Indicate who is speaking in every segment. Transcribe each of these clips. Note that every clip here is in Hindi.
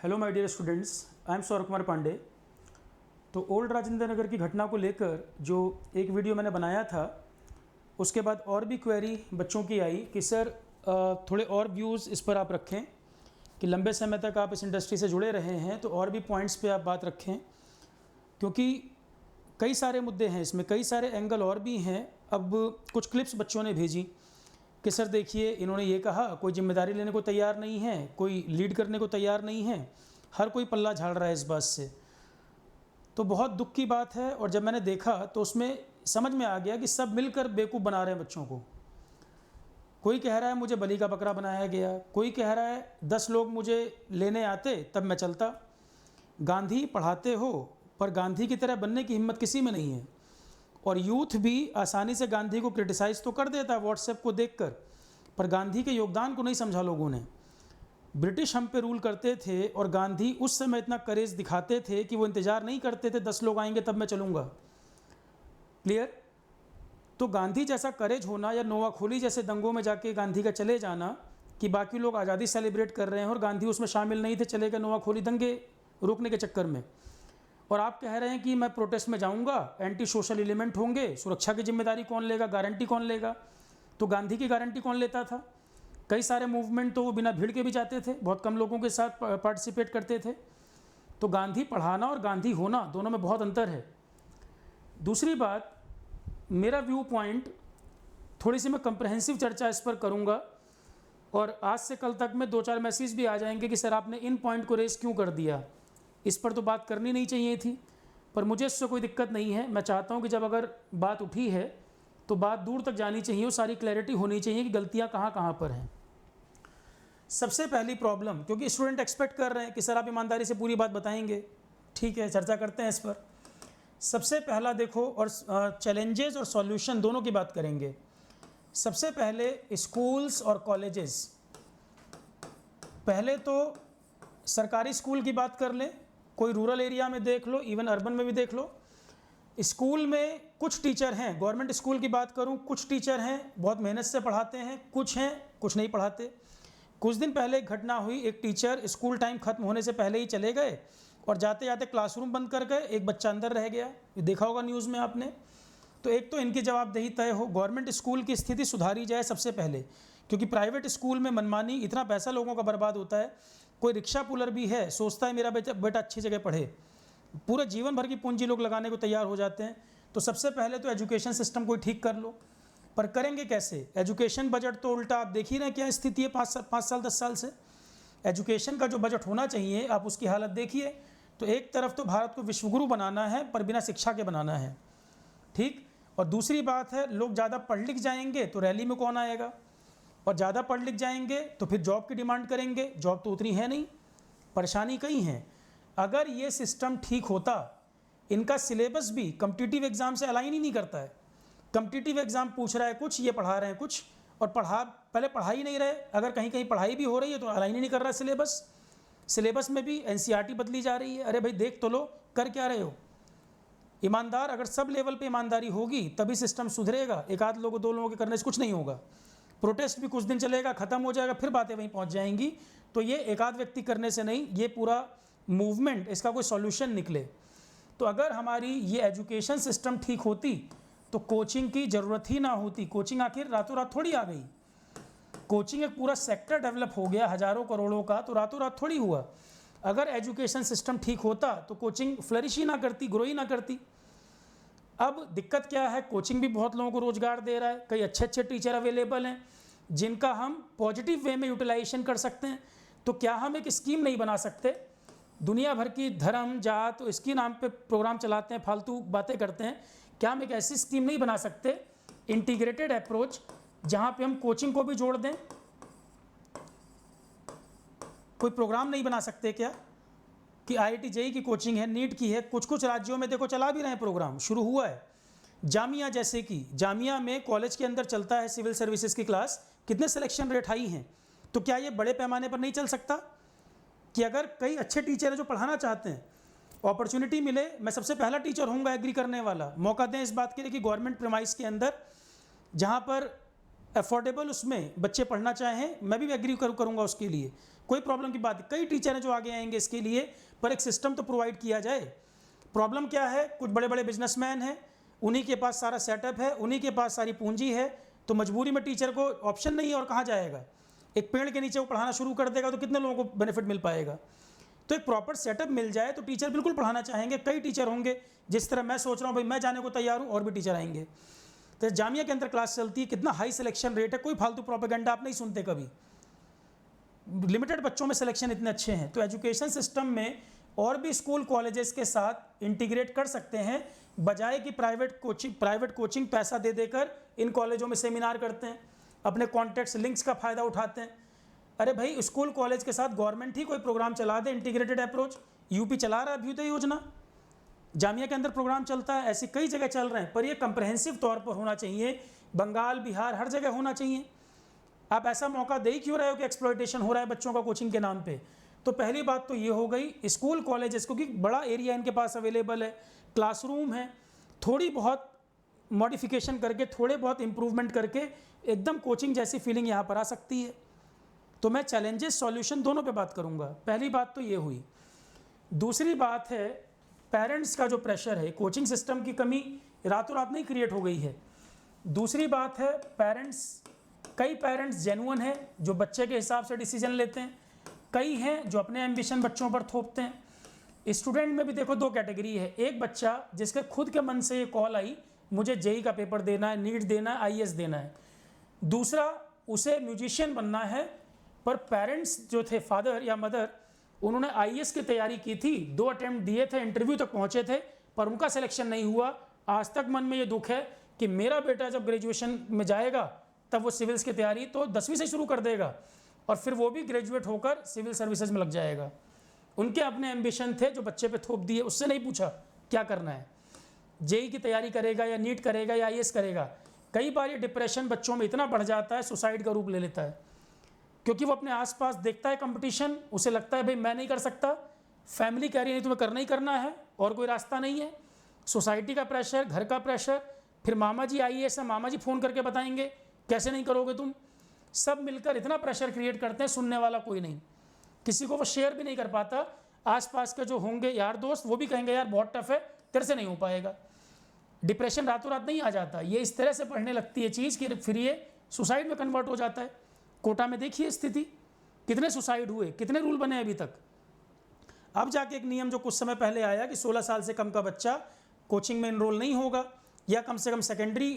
Speaker 1: Hello my dear students, I am Saurabh Kumar Pandey. तो ओल्ड राजेंद्र नगर की घटना को लेकर जो एक वीडियो मैंने बनाया था, उसके बाद और भी क्वेरी बच्चों की आई कि सर थोड़े और व्यूज़ इस पर आप रखें कि लंबे समय तक आप इस इंडस्ट्री से जुड़े रहे हैं तो और भी पॉइंट्स पे आप बात रखें, क्योंकि कई सारे मुद्दे हैं इसमें, कई सारे एंगल और भी हैं। अब कुछ क्लिप्स बच्चों ने भेजी कि सर देखिए, इन्होंने ये कहा, कोई जिम्मेदारी लेने को तैयार नहीं है, कोई लीड करने को तैयार नहीं है, हर कोई पल्ला झाड़ रहा है इस बात से। तो बहुत दुख की बात है। और जब मैंने देखा तो उसमें समझ में आ गया कि सब मिलकर बेवकूफ़ बना रहे हैं बच्चों को। कोई कह रहा है मुझे बलि का बकरा बनाया गया, कोई कह रहा है 10 लोग मुझे लेने आते तब मैं चलता। गांधी पढ़ाते हो पर गांधी की तरह बनने की हिम्मत किसी में नहीं है। और यूथ भी आसानी से गांधी को क्रिटिसाइज़ तो कर देता है व्हाट्सएप को देखकर, पर गांधी के योगदान को नहीं समझा लोगों ने। ब्रिटिश हम पे रूल करते थे और गांधी उस समय इतना करेज दिखाते थे कि वो इंतज़ार नहीं करते थे 10 लोग आएंगे तब मैं चलूँगा। क्लियर? तो गांधी जैसा करेज होना या नोवाखोली जैसे दंगों में जाके गांधी का चले जाना कि बाकी लोग आज़ादी सेलिब्रेट कर रहे हैं और गांधी उसमें शामिल नहीं थे, चले गए नोवाखोली दंगे रोकने के चक्कर में। और आप कह रहे हैं कि मैं प्रोटेस्ट में जाऊंगा, एंटी सोशल एलिमेंट होंगे, सुरक्षा की जिम्मेदारी कौन लेगा, गारंटी कौन लेगा? तो गांधी की गारंटी कौन लेता था? कई सारे मूवमेंट तो वो बिना भीड़ के भी जाते थे, बहुत कम लोगों के साथ पार्टिसिपेट करते थे। तो गांधी पढ़ाना और गांधी होना दोनों में बहुत अंतर है। दूसरी बात, मेरा व्यू पॉइंट, थोड़ी सी मैं कंप्रहेंसिव चर्चा इस पर करूँगा और आज से कल तक में 2-4 मैसेज भी आ जाएंगे कि सर आपने इन पॉइंट को रेस क्यों कर दिया, इस पर तो बात करनी नहीं चाहिए थी। पर मुझे इससे कोई दिक्कत नहीं है। मैं चाहता हूँ कि जब अगर बात उठी है तो बात दूर तक जानी चाहिए और सारी क्लैरिटी होनी चाहिए कि गलतियाँ कहाँ कहाँ पर हैं। सबसे पहली प्रॉब्लम, क्योंकि स्टूडेंट एक्सपेक्ट कर रहे हैं कि सर आप ईमानदारी से पूरी बात बताएंगे, ठीक है चर्चा करते हैं इस पर। सबसे पहला देखो, और चैलेंजेस और सॉल्यूशन दोनों की बात करेंगे। सबसे पहले स्कूल्स और कॉलेजेस। पहले तो सरकारी स्कूल की बात कर लें, कोई रूरल एरिया में देख लो, इवन अर्बन में भी देख लो। स्कूल में कुछ टीचर हैं, गवर्नमेंट स्कूल की बात करूं, कुछ टीचर हैं बहुत मेहनत से पढ़ाते हैं, कुछ हैं कुछ नहीं पढ़ाते। कुछ दिन पहले एक घटना हुई, एक टीचर स्कूल टाइम खत्म होने से पहले ही चले गए और जाते जाते क्लासरूम बंद कर गए, एक बच्चा अंदर रह गया। ये देखा होगा न्यूज़ में आपने। तो एक तो इनकी जवाबदेही तय हो, गवर्नमेंट स्कूल की स्थिति सुधारी जाए सबसे पहले, क्योंकि प्राइवेट स्कूल में मनमानी, इतना पैसा लोगों का बर्बाद होता है। कोई रिक्शा पुलर भी है, सोचता है मेरा बेटा अच्छी जगह पढ़े, पूरे जीवन भर की पूंजी लोग लगाने को तैयार हो जाते हैं। तो सबसे पहले तो एजुकेशन सिस्टम को ठीक कर लो। पर करेंगे कैसे? एजुकेशन बजट तो उल्टा, आप देख ही रहे हैं क्या स्थिति है 5 साल 10 साल से। एजुकेशन का जो बजट होना चाहिए आप उसकी हालत देखिए। तो एक तरफ तो भारत को विश्वगुरु बनाना है पर बिना शिक्षा के बनाना है, ठीक। और दूसरी बात है, लोग ज़्यादा पढ़ लिख जाएंगे तो रैली में कौन आएगा, और ज़्यादा पढ़ लिख जाएंगे तो फिर जॉब की डिमांड करेंगे, जॉब तो उतनी है नहीं, परेशानी कई हैं। अगर ये सिस्टम ठीक होता, इनका सिलेबस भी कॉम्पिटिटिव एग्ज़ाम से अलाइन ही नहीं करता है। कॉम्पिटिटिव एग्ज़ाम पूछ रहा है कुछ, ये पढ़ा रहे हैं कुछ, और पहले पढ़ा ही नहीं रहे। अगर कहीं कहीं पढ़ाई भी हो रही है तो अलाइन ही नहीं कर रहा है सिलेबस में भी एनसीईआरटी बदली जा रही है। अरे भाई देख तो लो, कर क्या रहे हो? ईमानदार, अगर सब लेवल पे ईमानदारी होगी तभी सिस्टम सुधरेगा। एक आध लोगों 2 लोगों के करने से कुछ नहीं होगा। प्रोटेस्ट भी कुछ दिन चलेगा, ख़त्म हो जाएगा, फिर बातें वहीं पहुंच जाएंगी। तो ये एक आध व्यक्ति करने से नहीं, ये पूरा मूवमेंट, इसका कोई सॉल्यूशन निकले। तो अगर हमारी ये एजुकेशन सिस्टम ठीक होती तो कोचिंग की ज़रूरत ही ना होती। कोचिंग आखिर रातों रात थोड़ी आ गई। कोचिंग एक पूरा सेक्टर डेवलप हो गया हज़ारों करोड़ों का, तो रातों रात थोड़ी हुआ। अगर एजुकेशन सिस्टम ठीक होता तो कोचिंग फ्लरिश ही ना करती, ग्रो ही ना करती। अब दिक्कत क्या है, कोचिंग भी बहुत लोगों को रोज़गार दे रहा है, कई अच्छे अच्छे टीचर अवेलेबल हैं जिनका हम पॉजिटिव वे में यूटिलाइजेशन कर सकते हैं। तो क्या हम एक स्कीम नहीं बना सकते? दुनिया भर की धर्म जात तो इसके नाम पे प्रोग्राम चलाते हैं, फालतू बातें करते हैं। क्या हम एक ऐसी स्कीम नहीं बना सकते, इंटीग्रेटेड अप्रोच, जहाँ पे हम कोचिंग को भी जोड़ दें? कोई प्रोग्राम नहीं बना सकते क्या कि IIT JEE की कोचिंग है, नीट की है, कुछ कुछ राज्यों में देखो चला भी रहे हैं, प्रोग्राम शुरू हुआ है। जामिया जैसे कि, जामिया में कॉलेज के अंदर चलता है सिविल सर्विसेज की क्लास, कितने सिलेक्शन रेट हाई हैं। तो क्या ये बड़े पैमाने पर नहीं चल सकता कि अगर कई अच्छे टीचर हैं जो पढ़ाना चाहते हैं, अपॉर्चुनिटी मिले, मैं सबसे पहला टीचर होऊंगा एग्री करने वाला, मौका दें इस बात के लिए कि गवर्नमेंट प्रेमाइस के अंदर जहाँ पर अफोर्डेबल उसमें बच्चे पढ़ना चाहें, मैं भी एग्री करूँगा उसके लिए। कोई प्रॉब्लम की बात, कई टीचर हैं जो आगे आएंगे इसके लिए, पर एक सिस्टम तो प्रोवाइड किया जाए। प्रॉब्लम क्या है, कुछ बड़े बड़े बिजनेसमैन हैं, उन्हीं के पास सारा सेटअप है, उन्हीं के पास सारी पूंजी है, तो मजबूरी में टीचर को ऑप्शन नहीं है और कहाँ जाएगा। एक पेड़ के नीचे वो पढ़ाना शुरू कर देगा तो कितने लोगों को बेनिफिट मिल पाएगा। तो एक प्रॉपर सेटअप मिल जाए तो टीचर बिल्कुल पढ़ाना चाहेंगे। कई टीचर होंगे, जिस तरह मैं सोच रहा हूँ भाई मैं जाने को तैयार हूँ, और भी टीचर आएंगे। तो जामिया के अंदर क्लास चलती है, कितना हाई सिलेक्शन रेट है, कोई फालतू प्रोपेगेंडा आप नहीं सुनते कभी। लिमिटेड बच्चों में सिलेक्शन इतने अच्छे हैं। तो एजुकेशन सिस्टम में और भी स्कूल कॉलेजेस के साथ इंटीग्रेट कर सकते हैं, बजाय कि प्राइवेट कोचिंग पैसा दे देकर इन कॉलेजों में सेमिनार करते हैं, अपने कॉन्टैक्ट्स लिंक्स का फ़ायदा उठाते हैं। अरे भाई, स्कूल कॉलेज के साथ गवर्नमेंट ही कोई प्रोग्राम चला दे, इंटीग्रेटेड अप्रोच। यूपी चला रहा है अभ्युदय योजना, जामिया के अंदर प्रोग्राम चलता है, ऐसी कई जगह चल रहे हैं, पर ये कंप्रहेंसिव तौर पर होना चाहिए। बंगाल, बिहार, हर जगह होना चाहिए। आप ऐसा मौका दे ही क्यों रहे हो कि एक्सप्लॉयटेशन हो रहा है बच्चों का कोचिंग के नाम पे। तो पहली बात तो ये हो गई, स्कूल कॉलेजेस, क्योंकि बड़ा एरिया इनके पास अवेलेबल है, क्लासरूम है, थोड़ी बहुत मॉडिफिकेशन करके, थोड़े बहुत इंप्रूवमेंट करके एकदम कोचिंग जैसी फीलिंग यहाँ पर आ सकती है। तो मैं चैलेंजेस सॉल्यूशन दोनों पे बात करूँगा। पहली बात तो ये हुई। दूसरी बात है, पेरेंट्स का जो प्रेशर है, कोचिंग सिस्टम की कमी रातों रात नहीं क्रिएट हो गई है। दूसरी बात है, कई पेरेंट्स जेन्युइन हैं जो बच्चे के हिसाब से डिसीजन लेते हैं, कई हैं जो अपने एम्बिशन बच्चों पर थोपते हैं। स्टूडेंट में भी देखो दो कैटेगरी है, एक बच्चा जिसके खुद के मन से ये कॉल आई मुझे जेई का पेपर देना है, नीट देना है, आईएएस देना है। दूसरा, उसे म्यूजिशियन बनना है, पर पेरेंट्स जो थे, फादर या मदर, उन्होंने आईएएस की तैयारी की थी, 2 अटेम्प्ट दिए थे, इंटरव्यू तक पहुँचे थे, पर उनका सिलेक्शन नहीं हुआ। आज तक मन में ये दुख है कि मेरा बेटा जब ग्रेजुएशन में जाएगा तब वो सिविल्स की तैयारी तो 10वीं से शुरू कर देगा, और फिर वो भी ग्रेजुएट होकर सिविल सर्विसेज में लग जाएगा। उनके अपने एम्बिशन थे जो बच्चे पे थोप दिए, उससे नहीं पूछा क्या करना है, जेई की तैयारी करेगा या नीट करेगा या आईएएस करेगा। कई बार ये डिप्रेशन बच्चों में इतना बढ़ जाता है, सुसाइड का रूप ले लेता है, क्योंकि वो अपने आसपास देखता है कंपटीशन, उसे लगता है भाई मैं नहीं कर सकता, फैमिली कह रही है तुम्हें करना ही करना है और कोई रास्ता नहीं है, सोसाइटी का प्रेशर, घर का प्रेशर, फिर मामा जी आईएएस है, मामा जी फ़ोन करके बताएंगे कैसे नहीं करोगे तुम। सब मिलकर इतना प्रेशर क्रिएट करते हैं, सुनने वाला कोई नहीं, किसी को वो शेयर भी नहीं कर पाता। आसपास के जो होंगे यार दोस्त, वो भी कहेंगे यार बहुत टफ है, तेरे से नहीं हो पाएगा। डिप्रेशन रातों रात नहीं आ जाता, ये इस तरह से बढ़ने लगती है चीज़ कि फिर ये सुसाइड में कन्वर्ट हो जाता है। कोटा में देखिए स्थिति, कितने सुसाइड हुए, कितने रूल बने अभी तक। अब जाके एक नियम जो कुछ समय पहले आया कि 16 साल से कम का बच्चा कोचिंग में इनरोल नहीं होगा, या कम से कम सेकेंडरी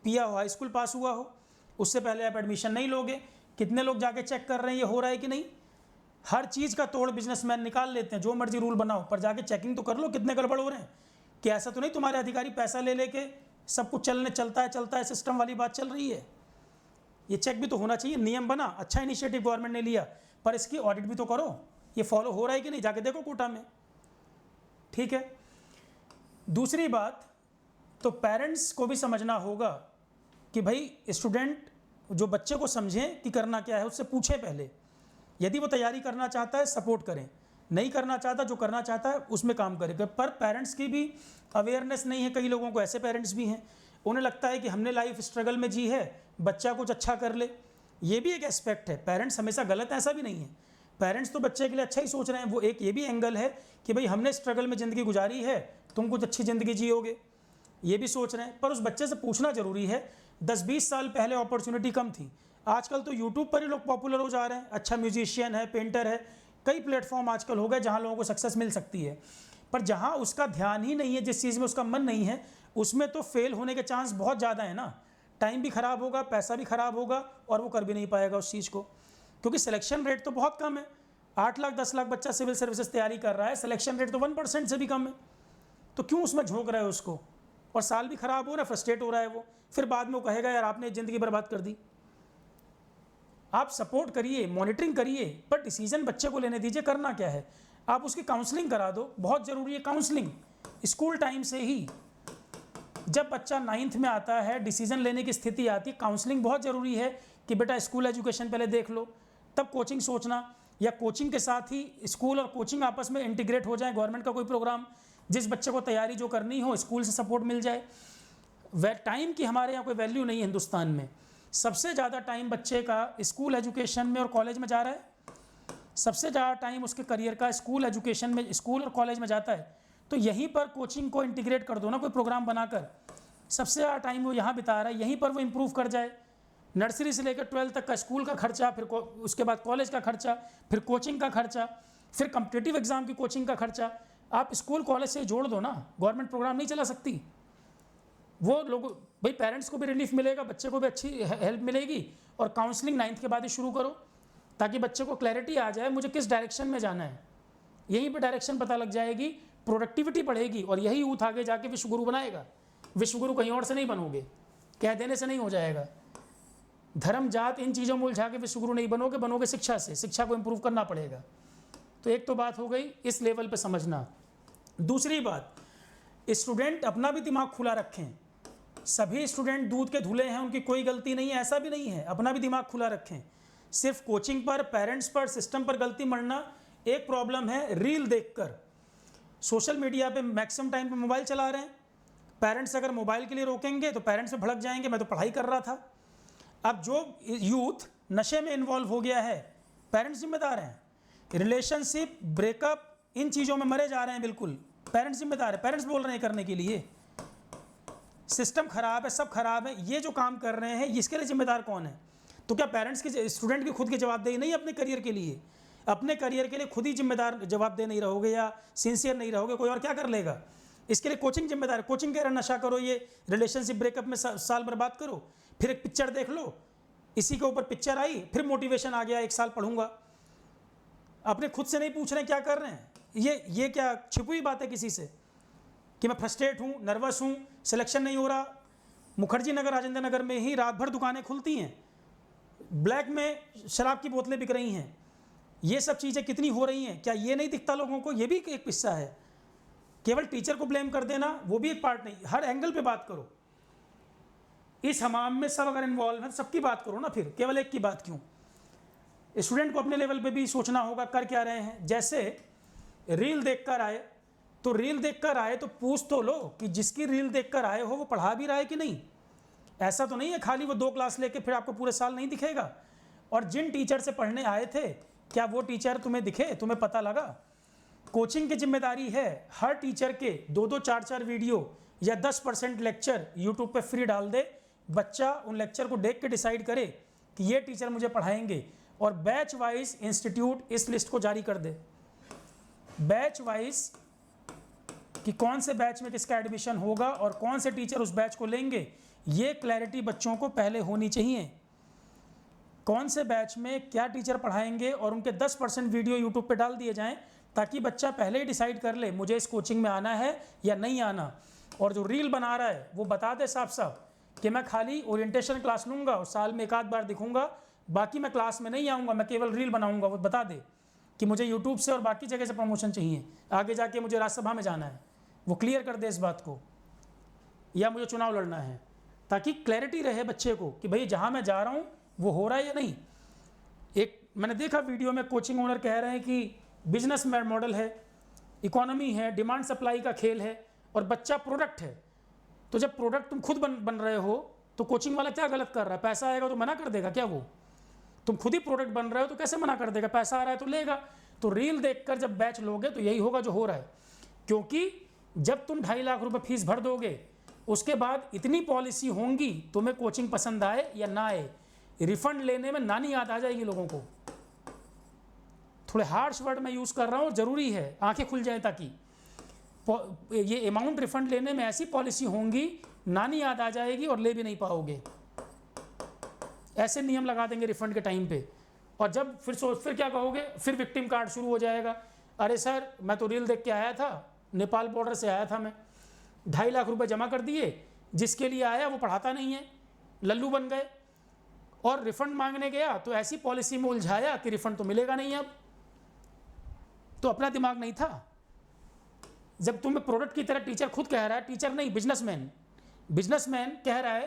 Speaker 1: पिया हो, हाई स्कूल पास हुआ हो, उससे पहले आप एडमिशन नहीं लोगे। कितने लोग जाके चेक कर रहे हैं ये हो रहा है कि नहीं। हर चीज़ का तोड़ बिजनेसमैन निकाल लेते हैं, जो मर्जी रूल बनाओ, पर जाके चेकिंग तो कर लो कितने गड़बड़ हो रहे हैं। कि ऐसा तो नहीं तुम्हारे अधिकारी पैसा ले लेके सब कुछ चलता है सिस्टम वाली बात चल रही है। ये चेक भी तो होना चाहिए। नियम बना, अच्छा इनिशिएटिव गवर्नमेंट ने लिया, पर इसकी ऑडिट भी तो करो, ये फॉलो हो रहा है कि नहीं, जाके देखो कोटा में। ठीक है। दूसरी बात, तो पेरेंट्स को भी समझना होगा कि भाई स्टूडेंट जो बच्चे को समझें कि करना क्या है, उससे पूछें पहले। यदि वो तैयारी करना चाहता है सपोर्ट करें, नहीं करना चाहता, जो करना चाहता है उसमें काम करें। पर पेरेंट्स की भी अवेयरनेस नहीं है। कई लोगों को ऐसे पेरेंट्स भी हैं, उन्हें लगता है कि हमने लाइफ स्ट्रगल में जी है, बच्चा कुछ अच्छा कर ले। ये भी एक एस्पेक्ट है, पेरेंट्स हमेशा गलत है ऐसा भी नहीं है, पेरेंट्स तो बच्चे के लिए अच्छा ही सोच रहे हैं। वो एक ये भी एंगल है कि भाई हमने स्ट्रगल में ज़िंदगी गुजारी है, तुम कुछ अच्छी ज़िंदगी जियोगे, ये भी सोच रहे हैं। पर उस बच्चे से पूछना ज़रूरी है। 10-20 साल पहले अपॉर्चुनिटी कम थी, आजकल तो यूट्यूब पर ही लोग पॉपुलर हो जा रहे हैं। अच्छा म्यूजिशियन है, पेंटर है, कई प्लेटफॉर्म आजकल हो गए जहाँ लोगों को सक्सेस मिल सकती है। पर जहाँ उसका ध्यान ही नहीं है, जिस चीज़ में उसका मन नहीं है, उसमें तो फेल होने के चांस बहुत ज़्यादा है ना। टाइम भी ख़राब होगा, पैसा भी ख़राब होगा, और वो कर भी नहीं पाएगा उस चीज़ को, क्योंकि सिलेक्शन रेट तो बहुत कम है। 8 लाख 10 लाख बच्चा सिविल सर्विसेज तैयारी कर रहा है, सिलेक्शन रेट तो 1% से भी कम है। तो क्यों उसमें झोंक रहे हो उसको, और साल भी ख़राब हो रहा है, फ्रस्ट्रेट हो रहा है वो, फिर बाद में वो कहेगा यार आपने ज़िंदगी बर्बाद कर दी। आप सपोर्ट करिए, मॉनिटरिंग करिए, पर डिसीजन बच्चे को लेने दीजिए करना क्या है। आप उसकी काउंसलिंग करा दो, बहुत ज़रूरी है काउंसलिंग। स्कूल टाइम से ही जब बच्चा 9th में आता है, डिसीजन लेने की स्थिति आती है, काउंसलिंग बहुत ज़रूरी है कि बेटा स्कूल एजुकेशन पहले देख लो, तब कोचिंग सोचना, या कोचिंग के साथ ही स्कूल और कोचिंग आपस में इंटीग्रेट हो जाए। गवर्नमेंट का कोई प्रोग्राम, जिस बच्चे को तैयारी जो करनी हो, स्कूल से सपोर्ट मिल जाए। टाइम की हमारे यहाँ कोई वैल्यू नहीं है हिंदुस्तान में। सबसे ज़्यादा टाइम बच्चे का स्कूल एजुकेशन में और कॉलेज में जा रहा है। सबसे ज़्यादा टाइम उसके करियर का स्कूल एजुकेशन में, स्कूल और कॉलेज में जाता है, तो यहीं पर कोचिंग को इंटीग्रेट कर दो ना, कोई प्रोग्राम बनाकर। सबसे ज़्यादा टाइम वो यहाँ बिता रहा है, यहीं पर वो इम्प्रूव कर जाए। नर्सरी से लेकर 12th तक का स्कूल का खर्चा, फिर उसके बाद कॉलेज का खर्चा, फिर कोचिंग का खर्चा, फिर कॉम्पिटिटिव एग्जाम की कोचिंग का खर्चा, आप स्कूल कॉलेज से जोड़ दो ना। गवर्नमेंट प्रोग्राम नहीं चला सकती। वो लोग भाई पेरेंट्स को भी रिलीफ मिलेगा, बच्चे को भी अच्छी हेल्प मिलेगी, और काउंसलिंग 9th के बाद ही शुरू करो, ताकि बच्चे को क्लैरिटी आ जाए मुझे किस डायरेक्शन में जाना है। यहीं पर डायरेक्शन पता लग जाएगी, प्रोडक्टिविटी बढ़ेगी, और यही यूथ आगे जाके विश्वगुरु बनाएगा। विश्वगुरु कहीं और से नहीं बनोगे, कह देने से नहीं हो जाएगा। धर्म जात इन चीज़ों में उलझा के विश्वगुरु नहीं बनोगे, बनोगे शिक्षा से। शिक्षा को इम्प्रूव करना पड़ेगा। तो एक तो बात हो गई इस लेवल पे समझना। दूसरी बात, स्टूडेंट अपना भी दिमाग खुला रखें। सभी स्टूडेंट दूध के धुले हैं, उनकी कोई गलती नहीं है, ऐसा भी नहीं है। अपना भी दिमाग खुला रखें। सिर्फ कोचिंग पर, पेरेंट्स पर, सिस्टम पर गलती मरना एक प्रॉब्लम है। रील देखकर सोशल मीडिया पे मैक्सिमम टाइम पे मोबाइल चला रहे हैं। पेरेंट्स अगर मोबाइल के लिए रोकेंगे तो पेरेंट्स में भड़क जाएंगे, मैं तो पढ़ाई कर रहा था। अब जो यूथ नशे में इन्वॉल्व हो गया है, पेरेंट्स जिम्मेदार हैं। रिलेशनशिप, ब्रेकअप, इन चीज़ों में मरे जा रहे हैं, बिल्कुल पेरेंट्स जिम्मेदार है। पेरेंट्स बोल रहे हैं करने के लिए। सिस्टम खराब है, सब खराब है। ये जो काम कर रहे हैं इसके लिए जिम्मेदार कौन है? तो क्या पेरेंट्स की, स्टूडेंट की खुद की जवाबदेही नहीं है अपने करियर के लिए? अपने करियर के लिए खुद ही जिम्मेदार, जवाबदेह नहीं रहोगे या सिंसियर नहीं रहोगे, कोई और क्या कर लेगा? इसके लिए कोचिंग जिम्मेदार है। कोचिंग कह रहा नशा करो, ये रिलेशनशिप ब्रेकअप में साल बर्बाद करो, फिर एक पिक्चर देख लो, इसी के ऊपर पिक्चर आई, फिर मोटिवेशन आ गया, 1 साल पढ़ूंगा। अपने खुद से नहीं पूछ रहे क्या कर रहे हैं। ये क्या छिपी हुई बात है किसी से कि मैं फ्रस्ट्रेट हूँ, नर्वस हूँ, सिलेक्शन नहीं हो रहा। मुखर्जी नगर, राजेंद्र नगर में ही रात भर दुकानें खुलती हैं, ब्लैक में शराब की बोतलें बिक रही हैं। ये सब चीज़ें कितनी हो रही हैं, क्या ये नहीं दिखता लोगों को? ये भी एक हिस्सा है। केवल टीचर को ब्लेम कर देना वो भी एक पार्ट नहीं, हर एंगल पे बात करो। इस हमाम में सब अगर इन्वॉल्व है, सबकी बात करो ना, फिर केवल एक की बात क्यों? स्टूडेंट को अपने लेवल पे भी सोचना होगा कर क्या रहे हैं। जैसे रील देखकर आए, तो रील देखकर आए तो पूछ तो लो कि जिसकी रील देखकर आए हो वो पढ़ा भी रहा है कि नहीं। ऐसा तो नहीं है खाली वो 2 क्लास लेके फिर आपको पूरे साल नहीं दिखेगा। और जिन टीचर से पढ़ने आए थे, क्या वो टीचर तुम्हें दिखे, तुम्हें पता लगा? कोचिंग की जिम्मेदारी है हर टीचर के 2-2, 4-4 वीडियो या 10% लेक्चर यूट्यूब पे फ्री डाल दे। बच्चा उन लेक्चर को देख के डिसाइड करे कि ये टीचर मुझे पढ़ाएंगे, और बैच वाइज इंस्टीट्यूट इस लिस्ट को जारी कर दे। बैच वाइज कि कौन से बैच में किसका एडमिशन होगा और कौन से टीचर उस बैच को लेंगे, ये क्लैरिटी बच्चों को पहले होनी चाहिए। कौन से बैच में क्या टीचर पढ़ाएंगे, और उनके 10% वीडियो यूट्यूब पे डाल दिए जाएं, ताकि बच्चा पहले ही डिसाइड कर ले मुझे इस कोचिंग में आना है या नहीं आना। और जो रील बना रहा है वो बता दे साफ साफ कि मैं खाली ओरिएंटेशन क्लास लूँगा और साल में 1 आध बार दिखूँगा, बाकी मैं क्लास में नहीं आऊँगा, मैं केवल रील बनाऊँगा। वो बता दे कि मुझे यूट्यूब से और बाकी जगह से प्रमोशन चाहिए, आगे जाके मुझे राज्यसभा में जाना है। वो क्लियर कर दे इस बात को, या मुझे चुनाव लड़ना है, ताकि क्लैरिटी रहे बच्चे को कि भाई जहाँ मैं जा रहा हूँ वो हो रहा है या नहीं। एक मैंने देखा वीडियो में, कोचिंग ओनर कह रहे हैं कि बिजनेस मॉडल है, इकोनॉमी है, डिमांड सप्लाई का खेल है, और बच्चा प्रोडक्ट है। तो जब प्रोडक्ट तुम खुद बन रहे हो तो कोचिंग वाला क्या गलत कर रहा है? पैसा आएगा तो मना कर देगा क्या? वो तुम खुद ही प्रोडक्ट बन रहे हो तो कैसे मना कर देगा? पैसा आ रहा है तो लेगा। तो रील देखकर जब बैच लोगे तो यही होगा जो हो रहा है। क्योंकि जब तुम 2.5 लाख रुपए फीस भर दोगे, उसके बाद इतनी पॉलिसी होंगी, तुम्हें कोचिंग पसंद आए या ना आए, रिफंड लेने में नानी याद आ जाएगी लोगों को। थोड़े हार्श वर्ड में यूज़ कर रहा हूँ, ज़रूरी है, आंखें खुल जाए, ताकि ये अमाउंट रिफंड लेने में ऐसी पॉलिसी होंगी, नानी याद आ जाएगी और ले भी नहीं पाओगे। ऐसे नियम लगा देंगे रिफंड के टाइम पे। और जब फिर क्या कहोगे? फिर विक्टिम कार्ड शुरू हो जाएगा। अरे सर, मैं तो रील देख के आया था, नेपाल बॉर्डर से आया था, मैं 2.5 लाख रुपए जमा कर दिए, जिसके लिए आया वो पढ़ाता नहीं है, लल्लू बन गए, और रिफंड मांगने गया तो ऐसी पॉलिसी में उलझाया कि रिफंड तो मिलेगा नहीं। अब तो अपना दिमाग नहीं था। जब तुम्हें प्रोडक्ट की तरह टीचर खुद कह रहा है, टीचर नहीं बिजनेसमैन कह रहा है,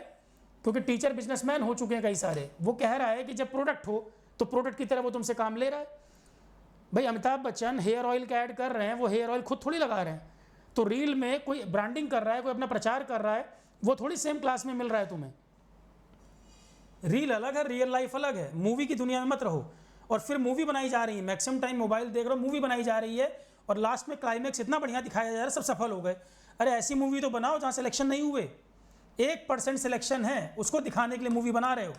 Speaker 1: क्योंकि टीचर बिजनेसमैन हो चुके हैं कई सारे, वो कह रहा है कि जब प्रोडक्ट हो तो प्रोडक्ट की तरह वो तुमसे काम ले रहा है। भाई अमिताभ बच्चन हेयर ऑयल का ऐड कर रहे हैं, वो हेयर ऑयल खुद थोड़ी लगा रहे हैं। तो रील में कोई ब्रांडिंग कर रहा है, कोई अपना प्रचार कर रहा है, वो थोड़ी सेम क्लास में मिल रहा है तुम्हें। रील अलग है, रियल लाइफ अलग है। मूवी की दुनिया में मत रहो। और फिर मूवी बनाई जा रही है, मैक्सिमम टाइम मोबाइल देख रहे हो, मूवी बनाई जा रही है और लास्ट में क्लाइमैक्स इतना बढ़िया दिखाया जा रहा है, सब सफल हो गए। अरे ऐसी मूवी तो बनाओ जहाँ सिलेक्शन नहीं हुए, 1% सिलेक्शन है, उसको दिखाने के लिए मूवी बना रहे हो।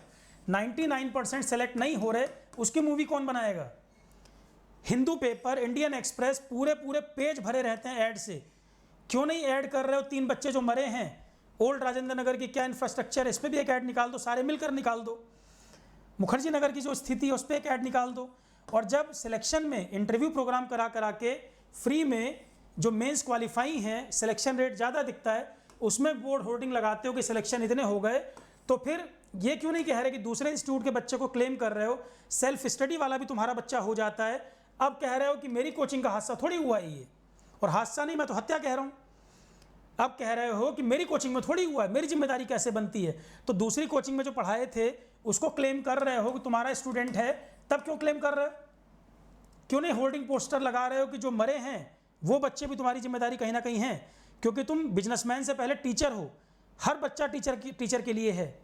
Speaker 1: 99% सेलेक्ट नहीं हो रहे, उसकी मूवी कौन बनाएगा? हिंदू पेपर, इंडियन एक्सप्रेस, पूरे पेज भरे रहते हैं ऐड से। क्यों नहीं ऐड कर रहे हो? 3 बच्चे जो मरे हैं ओल्ड राजेंद्र नगर की, क्या इंफ्रास्ट्रक्चर है, इस पर भी एक ऐड निकाल दो, सारे मिलकर निकाल दो। मुखर्जी नगर की जो स्थिति है उस पर एक ऐड निकाल दो। और जब सिलेक्शन में इंटरव्यू प्रोग्राम करा के फ्री में जो मेंस क्वालिफाई हैं, सिलेक्शन रेट ज़्यादा दिखता है, उसमें बोर्ड होर्डिंग लगाते हो कि सिलेक्शन इतने हो गए, तो फिर ये क्यों नहीं कह रहे कि दूसरे इंस्टीट्यूट के बच्चे को क्लेम कर रहे हो, सेल्फ स्टडी वाला भी तुम्हारा बच्चा हो जाता है। अब कह रहे हो कि मेरी कोचिंग का हादसा थोड़ी हुआ है ये, और हादसा नहीं, मैं तो हत्या कह रहा हूँ। अब कह रहे हो कि मेरी कोचिंग में थोड़ी हुआ है, मेरी जिम्मेदारी कैसे बनती है? तो दूसरी कोचिंग में जो पढ़ाए थे उसको क्लेम कर रहे हो कि तुम्हारा स्टूडेंट है, तब क्यों क्लेम कर रहे हो? क्यों नहीं होल्डिंग पोस्टर लगा रहे हो कि जो मरे हैं वो बच्चे भी तुम्हारी जिम्मेदारी कहीं ना कहीं है? क्योंकि तुम बिजनेसमैन से पहले टीचर हो, हर बच्चा टीचर के लिए है।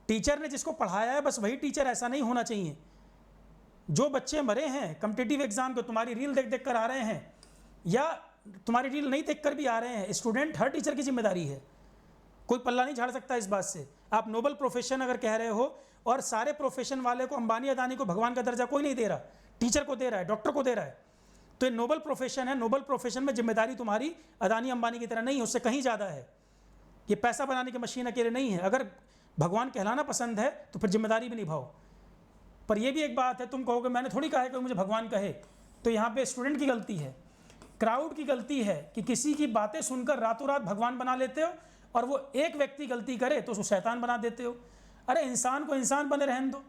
Speaker 1: टीचर ने जिसको पढ़ाया है बस वही टीचर, ऐसा नहीं होना चाहिए। जो बच्चे मरे हैं कॉम्पिटिटिव एग्जाम को, तुम्हारी रील देख देख कर आ रहे हैं या तुम्हारी रील नहीं देख कर भी आ रहे हैं, स्टूडेंट हर टीचर की जिम्मेदारी है, कोई पल्ला नहीं झाड़ सकता इस बात से। आप नोबल प्रोफेशन अगर कह रहे हो, और सारे प्रोफेशन वाले को, अंबानी अदानी को भगवान का दर्जा कोई नहीं दे रहा, टीचर को दे रहा है, डॉक्टर को दे रहा है, तो ये नोबल प्रोफेशन है। नोबल प्रोफेशन में जिम्मेदारी तुम्हारी अदानी अंबानी की तरह नहीं है, उससे कहीं ज़्यादा है। ये पैसा बनाने की मशीन अकेले नहीं है। अगर भगवान कहलाना पसंद है तो फिर जिम्मेदारी भी निभाओ। पर यह भी एक बात है, तुम कहोगे मैंने थोड़ी कहा है कि मुझे भगवान कहे, तो यहाँ पे स्टूडेंट की गलती है, क्राउड की गलती है कि किसी की बातें सुनकर रातों रात भगवान बना लेते हो, और वो एक व्यक्ति गलती करे तो उसको शैतान बना देते हो। अरे इंसान को इंसान बने रहने दो,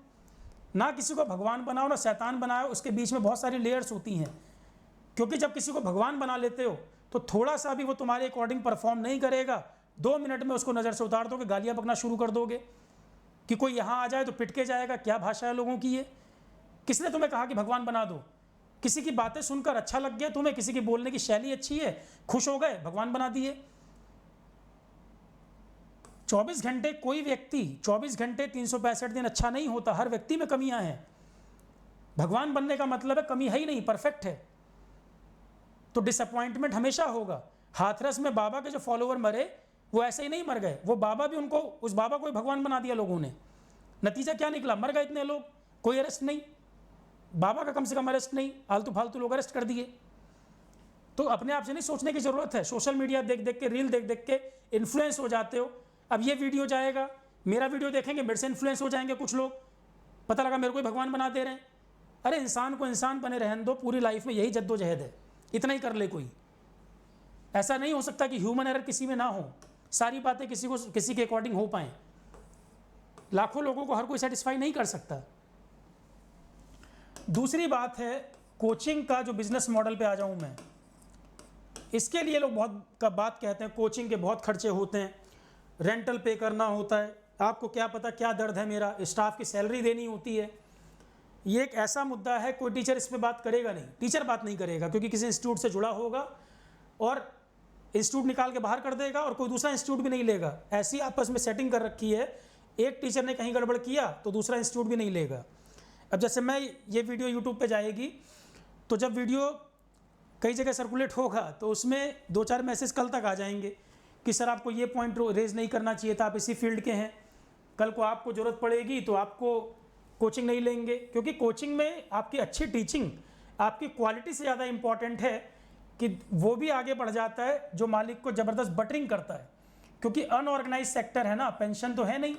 Speaker 1: ना किसी को भगवान बनाओ ना शैतान बनाओ, उसके बीच में बहुत सारी लेयर्स होती हैं। क्योंकि जब किसी को भगवान बना लेते हो तो थोड़ा सा भी वो तुम्हारे अकॉर्डिंग परफॉर्म नहीं करेगा, 2 मिनट में उसको नज़र से उतार दोगे, गालियाँ बकना शुरू कर दोगे कि कोई यहाँ आ जाए तो पिट के जाएगा। क्या भाषा है लोगों की ये? किसने तुम्हें कहा कि भगवान बना दो? किसी की बातें सुनकर अच्छा लग गया तुम्हें, किसी की बोलने की शैली अच्छी है, खुश हो गए, भगवान बना दिए। 24 घंटे कोई व्यक्ति 24 घंटे 365 दिन अच्छा नहीं होता, हर व्यक्ति में कमियां हैं। भगवान बनने का मतलब है कमी है ही नहीं, परफेक्ट है। तो डिसअपॉइंटमेंट हमेशा होगा। हाथरस में बाबा के जो फॉलोअर मरे वो ऐसे ही नहीं मर गए, वो बाबा भी उनको, उस बाबा को भी भगवान बना दिया लोगों ने। नतीजा क्या निकला? मर गए इतने लोग, कोई अरेस्ट नहीं, बाबा का कम से कम अरेस्ट नहीं, आलतू फालतू लोग अरेस्ट कर दिए। तो अपने आप से नहीं सोचने की जरूरत है। सोशल मीडिया देख देख के, रील देख देख के इन्फ्लुएंस हो जाते हो। अब ये वीडियो जाएगा, मेरा वीडियो देखेंगे, मेरे से इन्फ्लुएंस हो जाएंगे कुछ लोग, पता लगा मेरे को भगवान बना दे रहे हैं। अरे इंसान को इंसान बने रहने दो, पूरी लाइफ में यही जद्दोजहद है, इतना ही कर ले कोई। ऐसा नहीं हो सकता कि ह्यूमन एरर किसी में ना हो, सारी बातें किसी के अकॉर्डिंग हो पाएँ। लाखों लोगों को हर कोई सेटिस्फाई नहीं कर सकता। दूसरी बात है कोचिंग का जो बिजनेस मॉडल पे आ जाऊं मैं, इसके लिए लोग बहुत का बात कहते हैं, कोचिंग के बहुत खर्चे होते हैं, रेंटल पे करना होता है, आपको क्या पता क्या दर्द है मेरा, स्टाफ की सैलरी देनी होती है। ये एक ऐसा मुद्दा है, कोई टीचर इस पे बात करेगा नहीं, टीचर बात नहीं करेगा, क्योंकि किसी इंस्टीट्यूट से जुड़ा होगा और इंस्टीट्यूट निकाल के बाहर कर देगा और कोई दूसरा इंस्टीट्यूट भी नहीं लेगा। ऐसी आपस में सेटिंग कर रखी है, एक टीचर ने कहीं गड़बड़ किया तो दूसरा इंस्टीट्यूट भी नहीं लेगा। अब जैसे मैं ये वीडियो यूट्यूब पे जाएगी, तो जब वीडियो कई जगह सर्कुलेट होगा तो उसमें 2-4 मैसेज कल तक आ जाएंगे कि सर आपको ये पॉइंट रेज नहीं करना चाहिए था, आप इसी फील्ड के हैं, कल को आपको ज़रूरत पड़ेगी तो आपको कोचिंग नहीं लेंगे। क्योंकि कोचिंग में आपकी अच्छी टीचिंग आपकी क्वालिटी से ज़्यादा इम्पॉर्टेंट है कि वो भी आगे बढ़ जाता है जो मालिक को ज़बरदस्त बटरिंग करता है। क्योंकि अनऑर्गेनाइज सेक्टर है ना, पेंशन तो है नहीं,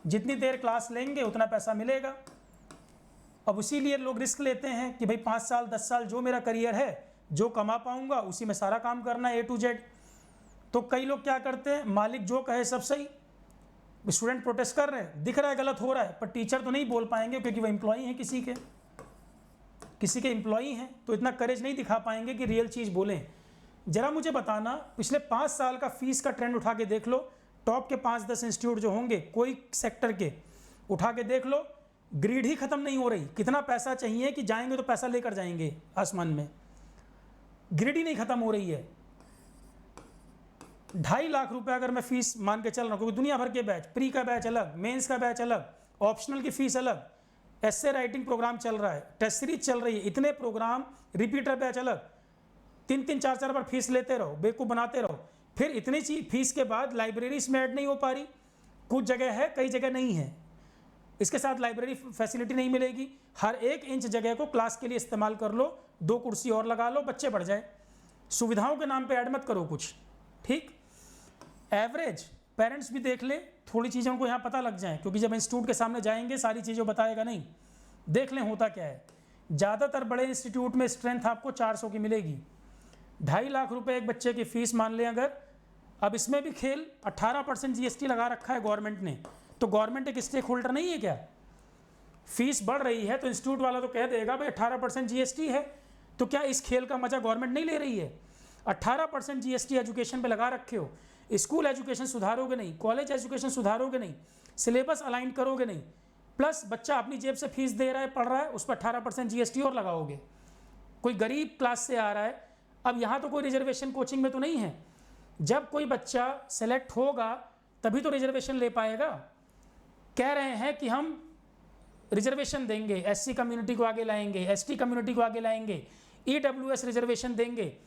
Speaker 1: जितनी देर क्लास लेंगे उतना पैसा मिलेगा। अब इसीलिए लोग रिस्क लेते हैं कि भाई 5 साल 10 साल जो मेरा करियर है, जो कमा पाऊंगा उसी में सारा काम करना है A to Z। तो कई लोग क्या करते हैं, मालिक जो कहे सब सही, स्टूडेंट प्रोटेस्ट कर रहे हैं, दिख रहा है गलत हो रहा है, पर टीचर तो नहीं बोल पाएंगे क्योंकि वो एम्प्लॉई हैं किसी के एम्प्लॉई हैं, तो इतना करेज नहीं दिखा पाएंगे कि रियल चीज़ बोलें। ज़रा मुझे बताना, पिछले 5 साल का फीस का ट्रेंड उठा के देख लो, टॉप के 5-10 इंस्टीट्यूट जो होंगे कोई सेक्टर के, उठा के देख लो, ग्रीड ही खत्म नहीं हो रही। कितना पैसा चाहिए कि जाएंगे तो पैसा लेकर जाएंगे आसमान में, ग्रीड ही नहीं खत्म हो रही है। 2.5 लाख रुपए अगर मैं फीस मान के चल रहा हूँ, क्योंकि दुनिया भर के बैच, प्री का बैच अलग, मेंस का बैच अलग, ऑप्शनल की फीस अलग, एस्से राइटिंग प्रोग्राम चल रहा है, टेस्ट सीरीज चल रही है, इतने प्रोग्राम, रिपीटर बैच अलग, 3-3 4-4 बार फीस लेते रहो, बेवकूफ़ बनाते रहो। फिर इतनी चीज फीस के बाद लाइब्रेरी इसमें ऐड नहीं हो पा रही, कुछ जगह है कई जगह नहीं है, इसके साथ लाइब्रेरी फैसिलिटी नहीं मिलेगी। हर 1 इंच जगह को क्लास के लिए इस्तेमाल कर लो, 2 कुर्सी और लगा लो, बच्चे बढ़ जाए। सुविधाओं के नाम पे ऐड मत करो कुछ, ठीक। एवरेज पेरेंट्स भी देख ले, थोड़ी चीज़ों को यहाँ पता लग जाए, क्योंकि जब इंस्टीट्यूट के सामने जाएंगे सारी चीज़ें बताएगा नहीं, देख लें होता क्या है। ज़्यादातर बड़े इंस्टीट्यूट में स्ट्रेंथ आपको 400 की मिलेगी। 2.5 लाख रुपए एक बच्चे की फ़ीस मान लें अगर, अब इसमें भी खेल 18% GST लगा रखा है गवर्नमेंट ने, तो गवर्नमेंट एक स्टेक होल्डर नहीं है क्या? फीस बढ़ रही है तो इंस्टीट्यूट वाला तो कह देगा भाई 18% GST है, तो क्या इस खेल का मजा गवर्नमेंट नहीं ले रही है? 18% GST एजुकेशन पे लगा रखे हो, स्कूल एजुकेशन सुधारोगे नहीं, कॉलेज एजुकेशन सुधारोगे नहीं, सिलेबस अलाइन करोगे नहीं, प्लस बच्चा अपनी जेब से फीस दे रहा है, पढ़ रहा है, उस पर 18% GST और लगाओगे। कोई गरीब क्लास से आ रहा है, अब यहाँ तो कोई रिजर्वेशन कोचिंग में तो नहीं है, जब कोई बच्चा सेलेक्ट होगा तभी तो रिजर्वेशन ले पाएगा। कह रहे हैं कि हम रिजर्वेशन देंगे, SC कम्युनिटी को आगे लाएंगे, ST कम्युनिटी को आगे लाएंगे, EWS रिजर्वेशन देंगे।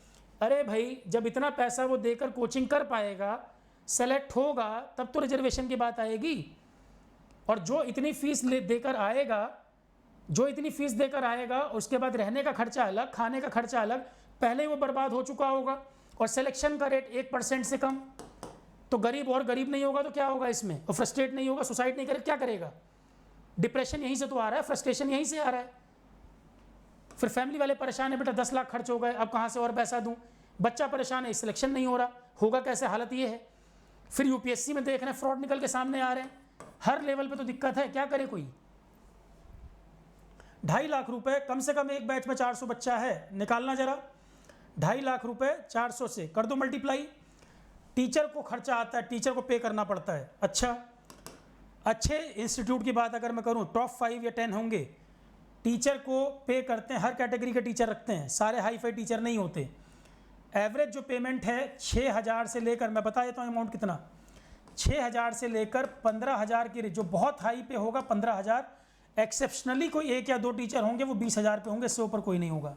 Speaker 1: अरे भाई, जब इतना पैसा वो देकर कोचिंग कर पाएगा, सेलेक्ट होगा, तब तो रिजर्वेशन की बात आएगी। और जो इतनी फीस देकर आएगा, उसके बाद रहने का खर्चा अलग, खाने का खर्चा अलग, पहले ही वो बर्बाद हो चुका होगा। और सिलेक्शन का रेट 1% से कम, तो गरीब और गरीब नहीं होगा तो क्या होगा इसमें? और फ्रस्ट्रेट नहीं होगा, सुसाइड नहीं करे, क्या करेगा? डिप्रेशन यहीं से तो आ रहा है, फ्रस्ट्रेशन यहीं से आ रहा है। फिर फैमिली वाले परेशान है, बेटा 10 लाख खर्च हो गए, अब कहाँ से और पैसा दूँ? बच्चा परेशान है, सिलेक्शन नहीं हो रहा, होगा कैसे? हालत ये है। फिर UPSC में देख रहे हैं फ्रॉड निकल के सामने आ रहे हैं, हर लेवल पे तो दिक्कत है, क्या करे कोई? 2.5 लाख रुपए कम से कम एक बैच में 400 बच्चा है, निकालना जरा 2.5 लाख रुपए 400 से कर दो मल्टीप्लाई। टीचर को खर्चा आता है, टीचर को पे करना पड़ता है। अच्छा, अच्छे इंस्टीट्यूट की बात अगर मैं करूं, टॉप 5 या 10 होंगे, टीचर को पे करते हैं, हर कैटेगरी के टीचर रखते हैं, सारे हाई फाई टीचर नहीं होते। एवरेज जो पेमेंट है 6,000 से लेकर, मैं बता देता हूँ अमाउंट कितना, 6,000 से लेकर 15,000 की, जो बहुत हाई पे होगा 15,000, एक्सेप्शनली कोई 1 या 2 टीचर होंगे वो 20,000 पे होंगे, इससे ऊपर कोई नहीं होगा।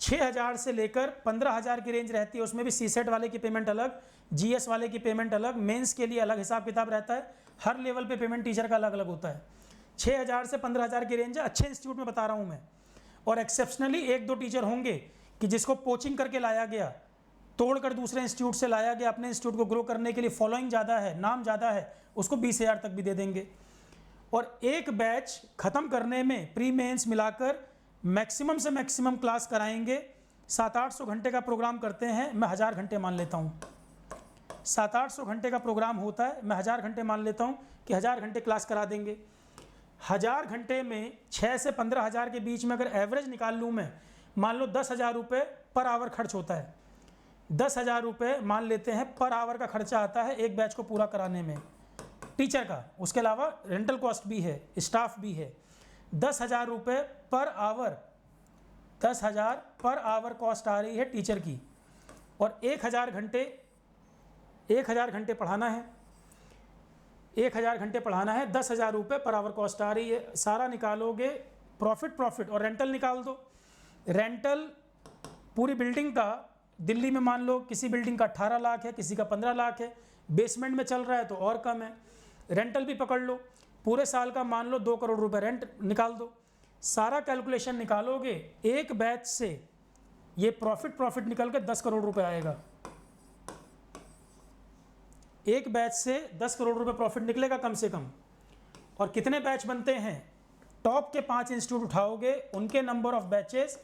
Speaker 1: 6,000 से लेकर 15,000 की रेंज रहती है, उसमें भी CSET वाले की पेमेंट अलग, GS वाले की पेमेंट अलग, मेंस के लिए अलग हिसाब किताब रहता है, हर लेवल पे पेमेंट टीचर का अलग अलग होता है। 6,000 से 15,000 की रेंज है, अच्छे इंस्टीट्यूट में बता रहा हूँ मैं। और एक्सेप्शनली 1-2 टीचर होंगे कि जिसको कोचिंग करके लाया गया, तोड़कर दूसरे इंस्टीट्यूट से लाया गया, अपने इंस्टीट्यूट को ग्रो करने के लिए, फॉलोइंग ज़्यादा है, नाम ज़्यादा है, उसको 20,000 तक भी दे देंगे। और एक बैच ख़त्म करने में प्री मेंस मिलाकर मैक्सिमम से मैक्सिमम क्लास कराएंगे। 700-800 घंटे का प्रोग्राम करते हैं, मैं 1000 घंटे मान लेता हूँ। 700-800 घंटे का प्रोग्राम होता है, मैं 1000 घंटे मान लेता हूँ कि 1000 घंटे क्लास करा देंगे। 1000 घंटे में 6 से 15,000 के बीच में अगर एवरेज निकाल लूँ मैं, मान लो 10,000 रुपये पर आवर खर्च होता है, 10,000 रुपये मान लेते हैं पर आवर का खर्चा आता है एक बैच को पूरा कराने में टीचर का। उसके अलावा रेंटल कॉस्ट भी है, स्टाफ भी है। 10,000 रुपये per hour, 10,000 per hour cost आ रही है टीचर की। और 1,000 घंटे पढ़ाना है, 1,000 घंटे पढ़ाना है, 10,000 रुपये पर आवर कॉस्ट आ रही है। सारा निकालोगे, प्रॉफिट और रेंटल निकाल दो। रेंटल पूरी बिल्डिंग का दिल्ली में मान लो किसी बिल्डिंग का 18 लाख है, किसी का 15 लाख है, बेसमेंट में चल रहा है तो और कम है। रेंटल भी पकड़ लो, पूरे साल का मान लो 2 करोड़ रुपए रेंट निकाल दो। सारा कैलकुलेशन निकालोगे, एक बैच से ये प्रॉफिट निकल के 10 करोड़ रुपए आएगा। एक बैच से 10 करोड़ रुपए प्रॉफिट निकलेगा कम से कम। और कितने बैच बनते हैं? टॉप के 5 इंस्टीट्यूट उठाओगे, उनके नंबर ऑफ बैचेस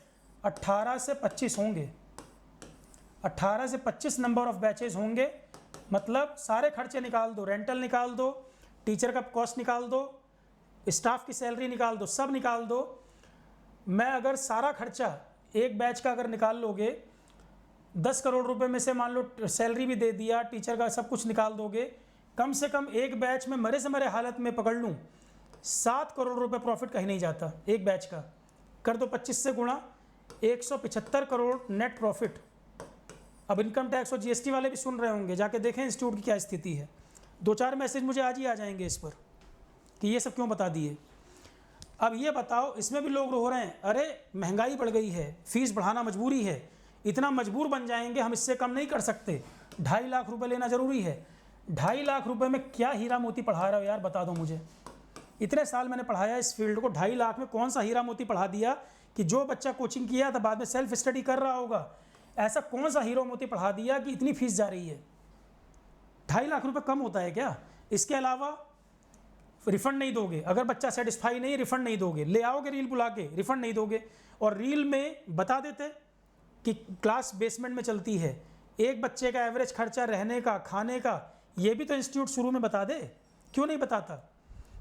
Speaker 1: 18 से 25 होंगे। 18 से 25 नंबर ऑफ बैचेस होंगे, मतलब सारे खर्चे निकाल दो, रेंटल निकाल दो, टीचर का कॉस्ट निकाल दो, स्टाफ की सैलरी निकाल दो, सब निकाल दो। मैं अगर सारा खर्चा एक बैच का अगर निकाल लोगे, 10 करोड़ रुपए में से मान लो सैलरी भी दे दिया, टीचर का सब कुछ निकाल दोगे, कम से कम एक बैच में मरे से मरे हालत में पकड़ लूँ 7 करोड़ रुपए प्रॉफिट कहीं नहीं जाता एक बैच का। कर दो 25 से गुणा, 175 करोड़ नेट प्रॉफिट। अब इनकम टैक्स और GST वाले भी सुन रहे होंगे, जाके देखें इंस्टीट्यूट की क्या स्थिति है। 2-4 मैसेज मुझे आज ही आ जाएंगे इस पर कि ये सब क्यों बता दिए। अब ये बताओ, इसमें भी लोग रो रहे हैं, अरे महंगाई बढ़ गई है, फीस बढ़ाना मजबूरी है, इतना मजबूर बन जाएंगे, हम इससे कम नहीं कर सकते, 2.5 लाख रुपए लेना ज़रूरी है। 2.5 लाख रुपए में क्या हीरा मोती पढ़ा रहे हो यार, बता दो मुझे। इतने साल मैंने पढ़ाया इस फील्ड को, 2.5 लाख में कौन सा हीरा मोती पढ़ा दिया कि जो बच्चा कोचिंग किया था बाद में सेल्फ स्टडी कर रहा होगा, ऐसा कौन सा हीरो मोती पढ़ा दिया कि इतनी फीस जा रही है? 2.5 लाख रुपए कम होता है क्या? इसके अलावा रिफंड नहीं दोगे, अगर बच्चा सेटिस्फाई नहीं, रिफंड नहीं दोगे, ले आओगे रील बुला के, रिफंड नहीं दोगे। और रील में बता देते कि क्लास बेसमेंट में चलती है, एक बच्चे का एवरेज खर्चा रहने का, खाने का, ये भी तो इंस्टीट्यूट शुरू में बता दे, क्यों नहीं बताता?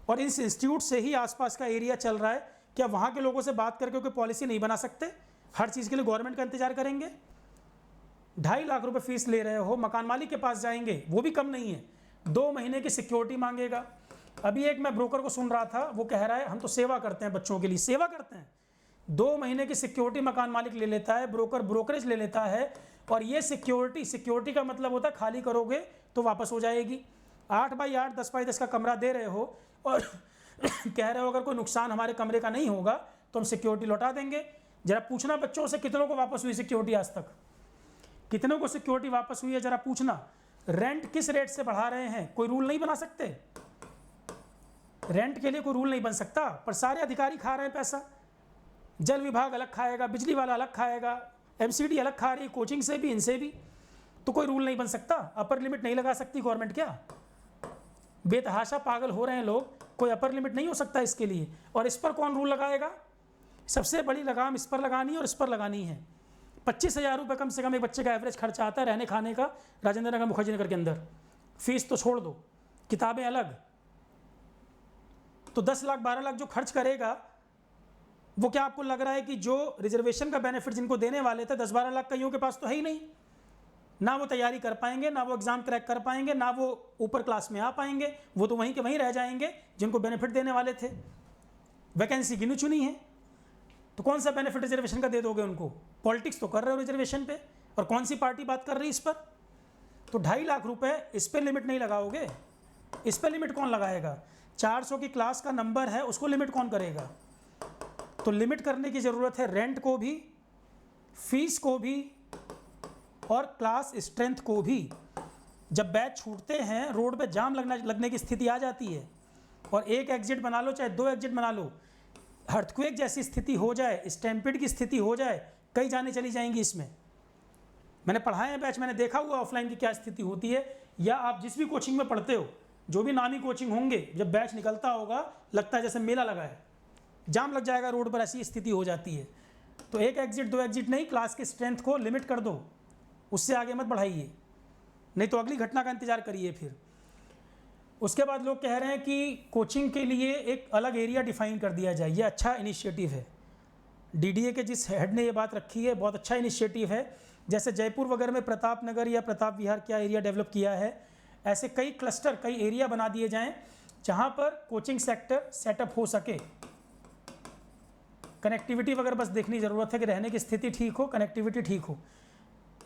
Speaker 1: और इस इंस्टीट्यूट से ही आसपास का एरिया चल रहा है, क्या वहाँ के लोगों से बात करके कोई पॉलिसी नहीं बना सकते? हर चीज़ के लिए गवर्नमेंट का इंतजार करेंगे? 2.5 लाख रुपए फीस ले रहे हो, मकान मालिक के पास जाएंगे, वो भी कम नहीं है, 2 महीने की सिक्योरिटी मांगेगा। अभी एक मैं ब्रोकर को सुन रहा था, वो कह रहा है हम तो सेवा करते हैं, बच्चों के लिए सेवा करते हैं, 2 महीने की सिक्योरिटी मकान मालिक ले लेता है, ब्रोकर ब्रोकरेज ले लेता है, और ये सिक्योरिटी का मतलब होता है खाली करोगे तो वापस हो जाएगी। 8 बाई 8, 10 बाई 10 का कमरा दे रहे हो और कह रहे हो अगर कोई नुकसान हमारे कमरे का नहीं होगा तो हम सिक्योरिटी लौटा देंगे। जरा पूछना बच्चों से कितनों को वापस हुई सिक्योरिटी, आज तक कितनों को सिक्योरिटी वापस हुई है, जरा पूछना। रेंट किस रेट से बढ़ा रहे हैं, कोई रूल नहीं बना सकते? रेंट के लिए कोई रूल नहीं बन सकता, पर सारे अधिकारी खा रहे हैं पैसा। जल विभाग अलग खाएगा, बिजली वाला अलग खाएगा, एमसीडी अलग खा रही है, कोचिंग से भी, इनसे भी। तो कोई रूल नहीं बन सकता, अपर लिमिट नहीं लगा सकती गवर्नमेंट क्या? बेतहाशा पागल हो रहे हैं लोग, कोई अपर लिमिट नहीं हो सकता इसके लिए। और इस पर कौन रूल लगाएगा? सबसे बड़ी लगाम इस पर लगानी है और इस पर लगानी है। 25,000 रुपये कम से कम एक बच्चे का एवरेज खर्चा आता है रहने खाने का राजेंद्र नगर, मुखर्जी नगर के अंदर। फीस तो छोड़ दो, किताबें अलग। तो 10 लाख 12 लाख जो खर्च करेगा, वो क्या आपको लग रहा है कि जो रिजर्वेशन का बेनिफिट जिनको देने वाले थे 10-12 लाख कईयों के पास तो है ही नहीं, ना वो तैयारी कर पाएंगे, ना वो एग्जाम क्रैक कर पाएंगे, ना वो ऊपर क्लास में आ पाएंगे, वो तो वहीं के वहीं रह जाएंगे जिनको बेनिफिट देने वाले थे। वैकेंसी गिनी चुनी है, तो कौन सा बेनिफिट रिजर्वेशन का दे दोगे उनको? पॉलिटिक्स तो कर रहे हो रिजर्वेशन पे, और कौन सी पार्टी बात कर रही है इस पर? तो 2.5 लाख रुपए इस पर लिमिट नहीं लगाओगे, इस पर लिमिट कौन लगाएगा? 400 की क्लास का नंबर है, उसको लिमिट कौन करेगा? तो लिमिट करने की ज़रूरत है रेंट को भी, फीस को भी, और क्लास स्ट्रेंथ को भी। जब बैच छूटते हैं, रोड पे जाम लगने की स्थिति आ जाती है, और एक एग्जिट बना लो चाहे 2 एग्जिट बना लो, अर्थक्वेक जैसी स्थिति हो जाए, स्टैम्पिड की स्थिति हो जाए, कई जाने चली जाएंगी इसमें। मैंने पढ़ाए हैं बैच, मैंने देखा हुआ ऑफलाइन की क्या स्थिति होती है। या आप जिस भी कोचिंग में पढ़ते हो, जो भी नामी कोचिंग होंगे, जब बैच निकलता होगा लगता है जैसे मेला लगा है, जाम लग जाएगा रोड पर, ऐसी स्थिति हो जाती है। तो 1 एग्जिट 2 एग्जिट नहीं, क्लास की स्ट्रेंथ को लिमिट कर दो, उससे आगे मत बढ़ाइए, नहीं तो अगली घटना का इंतजार करिए फिर। उसके बाद लोग कह रहे हैं कि कोचिंग के लिए एक अलग एरिया डिफाइन कर दिया जाए, ये अच्छा इनिशिएटिव है। डीडीए के जिस हेड ने ये बात रखी है, बहुत अच्छा इनिशिएटिव है। जैसे जयपुर वगैरह में प्रताप नगर या प्रताप विहार क्या एरिया डेवलप किया है, ऐसे कई क्लस्टर, कई एरिया बना दिए जाएं जहां पर कोचिंग सेक्टर सेटअप हो सके। कनेक्टिविटी वगैरह बस देखने ज़रूरत है कि रहने की स्थिति ठीक हो, कनेक्टिविटी ठीक हो।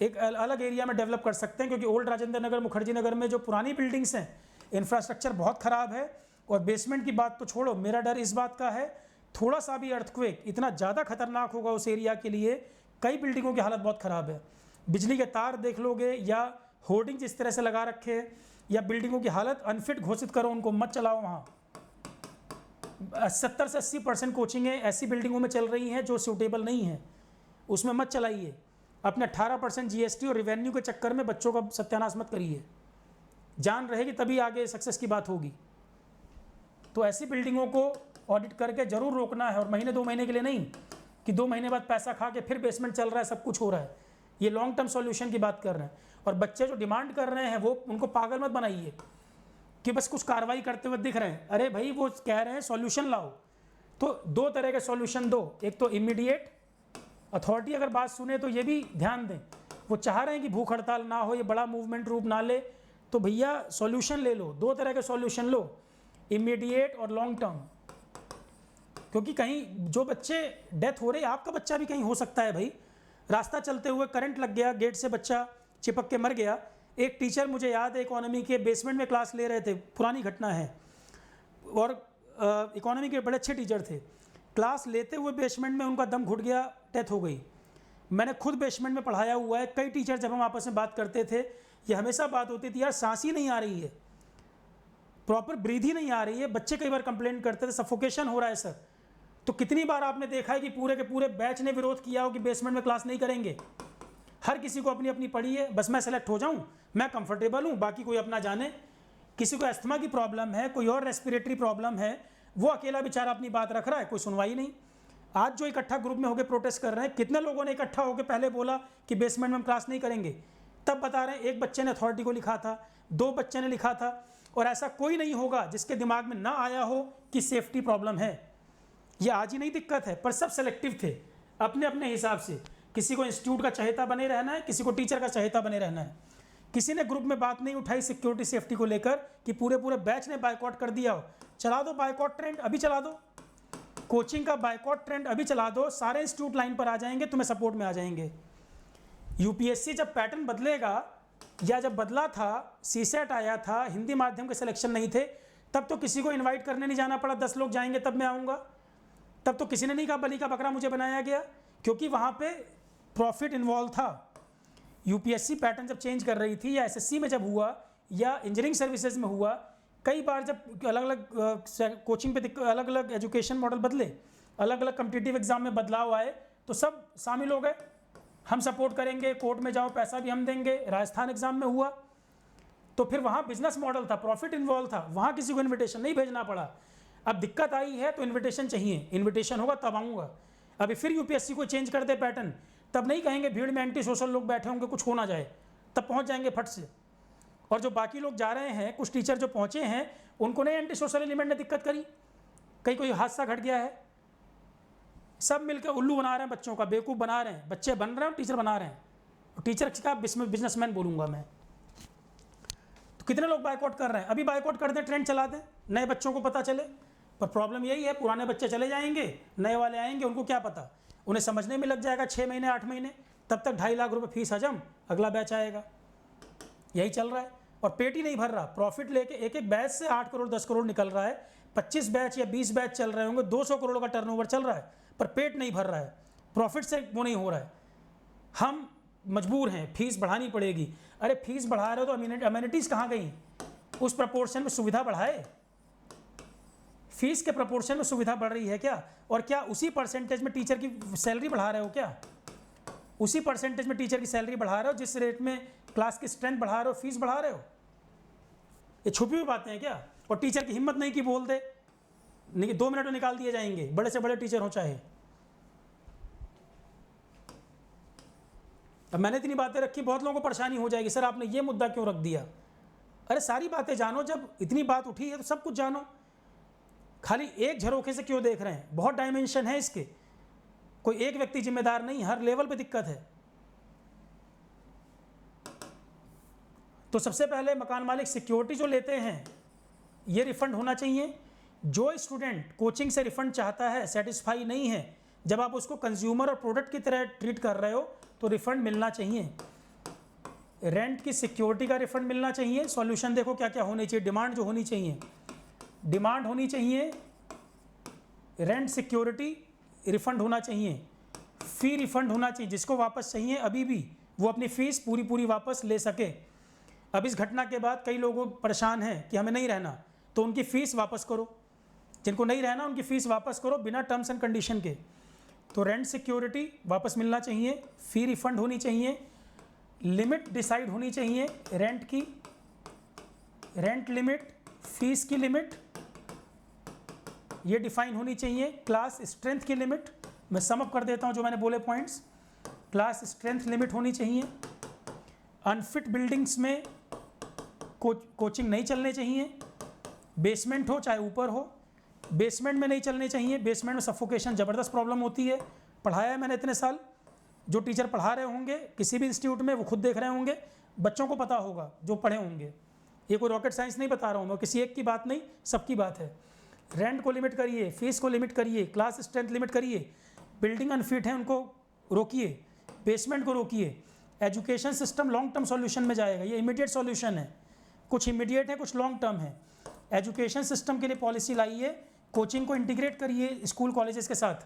Speaker 1: एक अलग एरिया में डेवलप कर सकते हैं, क्योंकि ओल्ड राजेंद्र नगर, मुखर्जी नगर में जो पुरानी बिल्डिंग्स हैं, इंफ्रास्ट्रक्चर बहुत ख़राब है। और बेसमेंट की बात तो छोड़ो, मेरा डर इस बात का है, थोड़ा सा भी अर्थक्वेक इतना ज़्यादा खतरनाक होगा उस एरिया के लिए। कई बिल्डिंगों की हालत बहुत ख़राब है, बिजली के तार देख लोगे, या होर्डिंग जिस तरह से लगा रखे, या बिल्डिंगों की हालत अनफिट घोषित करो, उनको मत चलाओ। वहाँ 70 से 80% कोचिंगें ऐसी बिल्डिंगों में चल रही हैं जो सूटेबल नहीं है, उसमें मत चलाइए। अपने 18% जीएसटी और रिवेन्यू के चक्कर में बच्चों का सत्यानाश मत करिए, जान रहेगी तभी आगे सक्सेस की बात होगी। तो ऐसी बिल्डिंगों को ऑडिट करके ज़रूर रोकना है, और महीने 2 महीने के लिए नहीं कि 2 महीने बाद पैसा खा के फिर बेसमेंट चल रहा है, सब कुछ हो रहा है। ये लॉन्ग टर्म सॉल्यूशन की बात कर रहे हैं। और बच्चे जो डिमांड कर रहे हैं, वो उनको पागल मत बनाइए कि बस कुछ कार्रवाई करते हुए दिख रहे हैं। अरे भाई, वो कह रहे हैं सॉल्यूशन लाओ, तो 2 तरह के सॉल्यूशन दो। एक तो इमीडिएट, अथॉरिटी अगर बात सुने तो ये भी ध्यान दें, वो चाह रहे हैं कि भूख हड़ताल ना हो, ये बड़ा मूवमेंट रूप ना ले, तो भैया सॉल्यूशन ले लो। 2 तरह के सॉल्यूशन लो, इमीडिएट और लॉन्ग टर्म। क्योंकि कहीं जो बच्चे डेथ हो रही है, आपका बच्चा भी कहीं हो सकता है भाई, रास्ता चलते हुए करंट लग गया, गेट से बच्चा चिपक के मर गया। एक टीचर मुझे याद है, इकोनॉमी के बेसमेंट में क्लास ले रहे थे, पुरानी घटना है, और इकोनॉमी के बड़े अच्छे टीचर थे। क्लास लेते हुए बेसमेंट में उनका दम घुट गया, डेथ हो गई। मैंने खुद बेसमेंट में पढ़ाया हुआ है। कई टीचर जब हम आपस में बात करते थे, ये हमेशा बात होती थी, यार सांस ही नहीं आ रही है, प्रॉपर ब्रीथ ही नहीं आ रही है। बच्चे कई बार कंप्लेन करते थे सफोकेशन हो रहा है सर। तो कितनी बार आपने देखा है कि पूरे के पूरे बैच ने विरोध किया हो कि बेसमेंट में क्लास नहीं करेंगे। हर किसी को अपनी अपनी पड़ी है, बस मैं सेलेक्ट हो जाऊं, मैं कंफर्टेबल हूं, बाकी कोई अपना जाने। किसी को अस्थमा की प्रॉब्लम है, कोई और रेस्पिरेटरी प्रॉब्लम है, वो अकेला बेचारा अपनी बात रख रहा है, कोई सुनवाई नहीं। आज जो इकट्ठा ग्रुप में होकर प्रोटेस्ट कर रहे हैं, कितने लोगों ने इकट्ठा होकर पहले बोला कि बेसमेंट में हम क्लास नहीं करेंगे, तब बता रहे हैं एक बच्चे ने अथॉरिटी को लिखा था, 2 बच्चे ने लिखा था। और ऐसा कोई नहीं होगा जिसके दिमाग में ना आया हो कि सेफ्टी प्रॉब्लम है। ये आज ही नहीं दिक्कत है, पर सब सेलेक्टिव थे अपने अपने हिसाब से। किसी को इंस्टीट्यूट का चहेता बने रहना है, किसी को टीचर का चहेता बने रहना है। किसी ने ग्रुप में बात नहीं उठाई सिक्योरिटी सेफ्टी को लेकर कि पूरे पूरे बैच ने बायकॉट कर दिया हो। चला दो बायकॉट ट्रेंड, अभी चला दो, कोचिंग का बायकॉट ट्रेंड अभी चला दो, सारे इंस्टीट्यूट लाइन पर आ जाएंगे, तुम्हें सपोर्ट में आ जाएंगे। यूपीएससी जब पैटर्न बदलेगा, या जब बदला था, सीसेट आया था, हिंदी माध्यम के सिलेक्शन नहीं थे, तब तो किसी को इनवाइट करने नहीं जाना पड़ा, 10 लोग जाएंगे तब मैं आऊँगा। तब तो किसी ने नहीं कहा बलि का बकरा मुझे बनाया गया, क्योंकि वहाँ पे प्रॉफिट इन्वॉल्व था। यूपीएससी पैटर्न जब चेंज कर रही थी, या एसएससी में जब हुआ, या इंजीनियरिंग सर्विसेज में हुआ, कई बार जब अलग अलग कोचिंग पे अलग अलग एजुकेशन मॉडल बदले, अलग अलग कम्पिटिटिव एग्जाम में बदलाव आए, तो सब शामिल हो गए। हम सपोर्ट करेंगे, कोर्ट में जाओ पैसा भी हम देंगे। राजस्थान एग्जाम में हुआ तो फिर वहाँ बिजनेस मॉडल था, प्रॉफिट इन्वॉल्व था, वहाँ किसी को इन्विटेशन नहीं भेजना पड़ा। अब दिक्कत आई है तो इन्विटेशन चाहिए, इन्विटेशन होगा तब आऊँगा। अभी फिर यूपीएससी को चेंज कर दे पैटर्न, तब नहीं कहेंगे भीड़ में एंटी सोशल लोग बैठे होंगे कुछ हो ना जाए, तब पहुँच जाएंगे फट से। और जो बाकी लोग जा रहे हैं, कुछ टीचर जो पहुँचे हैं, उनको नहीं एंटी सोशल एलिमेंट ने दिक्कत करी, कहीं कोई हादसा घट गया है, सब मिलकर उल्लू बना रहे हैं बच्चों का, बेवकूफ़ बना रहे हैं। बच्चे बन रहे हैं, टीचर बना रहे हैं। और टीचर का बिजनेसमैन बोलूँगा मैं। तो कितने लोग बायकॉट कर रहे हैं? अभी बायकॉट कर दें, ट्रेंड चला दें, नए बच्चों को पता चले। पर प्रॉब्लम यही है, पुराने बच्चे चले जाएंगे, नए वाले आएंगे, उनको क्या पता, उन्हें समझने में लग जाएगा 6 महीने 8 महीने, तब तक 2.5 लाख रुपये फीस हजम, अगला बैच आएगा। यही चल रहा है और पेट ही नहीं भर रहा। प्रॉफिट लेके एक एक बैच से 8 करोड़ 10 करोड़ निकल रहा है, 25 बैच या 20 बैच चल रहे होंगे, 200 करोड़ का टर्नओवर चल रहा है, पर पेट नहीं भर रहा है, प्रॉफिट से वो नहीं हो रहा है। हम मजबूर हैं, फीस बढ़ानी पड़ेगी। अरे फीस बढ़ा रहे हो तो अमेनिटीज़ कहाँ गई? उस प्रपोर्शन में सुविधा बढ़ाए। फीस के प्रपोर्शन में सुविधा बढ़ रही है क्या? और क्या उसी परसेंटेज में टीचर की सैलरी बढ़ा रहे हो क्या? उसी परसेंटेज में टीचर की सैलरी बढ़ा रहे हो जिस रेट में क्लास की स्ट्रेंथ बढ़ा रहे हो, फीस बढ़ा रहे हो? ये छुपी हुई बातें हैं क्या? और टीचर की हिम्मत नहीं कि बोल दे, 2 मिनट में निकाल दिए जाएंगे, बड़े से बड़े टीचर हो चाहे। अब मैंने इतनी बातें रखी, बहुत लोगों को परेशानी हो जाएगी, सर आपने ये मुद्दा क्यों रख दिया? अरे सारी बातें जानो, जब इतनी बात उठी है तो सब कुछ जानो। खाली एक झरोखे से क्यों देख रहे हैं? बहुत डायमेंशन है इसके, कोई एक व्यक्ति जिम्मेदार नहीं, हर लेवल पे दिक्कत है। तो सबसे पहले मकान मालिक सिक्योरिटी जो लेते हैं, ये रिफंड होना चाहिए। जो स्टूडेंट कोचिंग से रिफंड चाहता है, सेटिस्फाई नहीं है, जब आप उसको कंज्यूमर और प्रोडक्ट की तरह ट्रीट कर रहे हो तो रिफंड मिलना चाहिए। रेंट की सिक्योरिटी का रिफंड मिलना चाहिए। सॉल्यूशन देखो क्या क्या होनी चाहिए, डिमांड जो होनी चाहिए, डिमांड होनी चाहिए, रेंट सिक्योरिटी रिफंड होना चाहिए, फ़ी रिफंड होना चाहिए। जिसको वापस चाहिए अभी भी, वो अपनी फ़ीस पूरी पूरी वापस ले सके। अब इस घटना के बाद कई लोग परेशान हैं कि हमें नहीं रहना, तो उनकी फ़ीस वापस करो। जिनको नहीं रहना उनकी फ़ीस वापस करो बिना टर्म्स एंड कंडीशन के। तो रेंट सिक्योरिटी वापस मिलना चाहिए, फ़ी रिफंड होनी चाहिए, लिमिट डिसाइड होनी चाहिए रेंट की, रेंट लिमिट, फीस की लिमिट ये डिफाइन होनी चाहिए, क्लास स्ट्रेंथ की लिमिट, मैं समअप कर देता हूँ जो मैंने बोले पॉइंट्स। क्लास स्ट्रेंथ लिमिट होनी चाहिए। अनफिट बिल्डिंग्स में कोचिंग नहीं चलने चाहिए, बेसमेंट हो चाहे ऊपर हो, बेसमेंट में नहीं चलने चाहिए। बेसमेंट में सफोकेशन ज़बरदस्त प्रॉब्लम होती है, पढ़ाया है मैंने इतने साल। जो टीचर पढ़ा रहे होंगे किसी भी इंस्टीट्यूट में, वो खुद देख रहे होंगे, बच्चों को पता होगा जो पढ़े होंगे। ये कोई रॉकेट साइंस नहीं बता रहा हूँ मैं, किसी एक की बात नहीं, सबकी बात है। रेंट को लिमिट करिए, फीस को लिमिट करिए, क्लास स्ट्रेंथ लिमिट करिए, बिल्डिंग अनफिट है उनको रोकिए, बेसमेंट को रोकिए। Education system long term solution में जाएगा, ये इमीडिएट सॉल्यूशन है, कुछ इमीडिएट है कुछ लॉन्ग टर्म है। एजुकेशन सिस्टम के लिए पॉलिसी लाइए कोचिंग को इंटीग्रेट करिए स्कूल कॉलेजेस के साथ,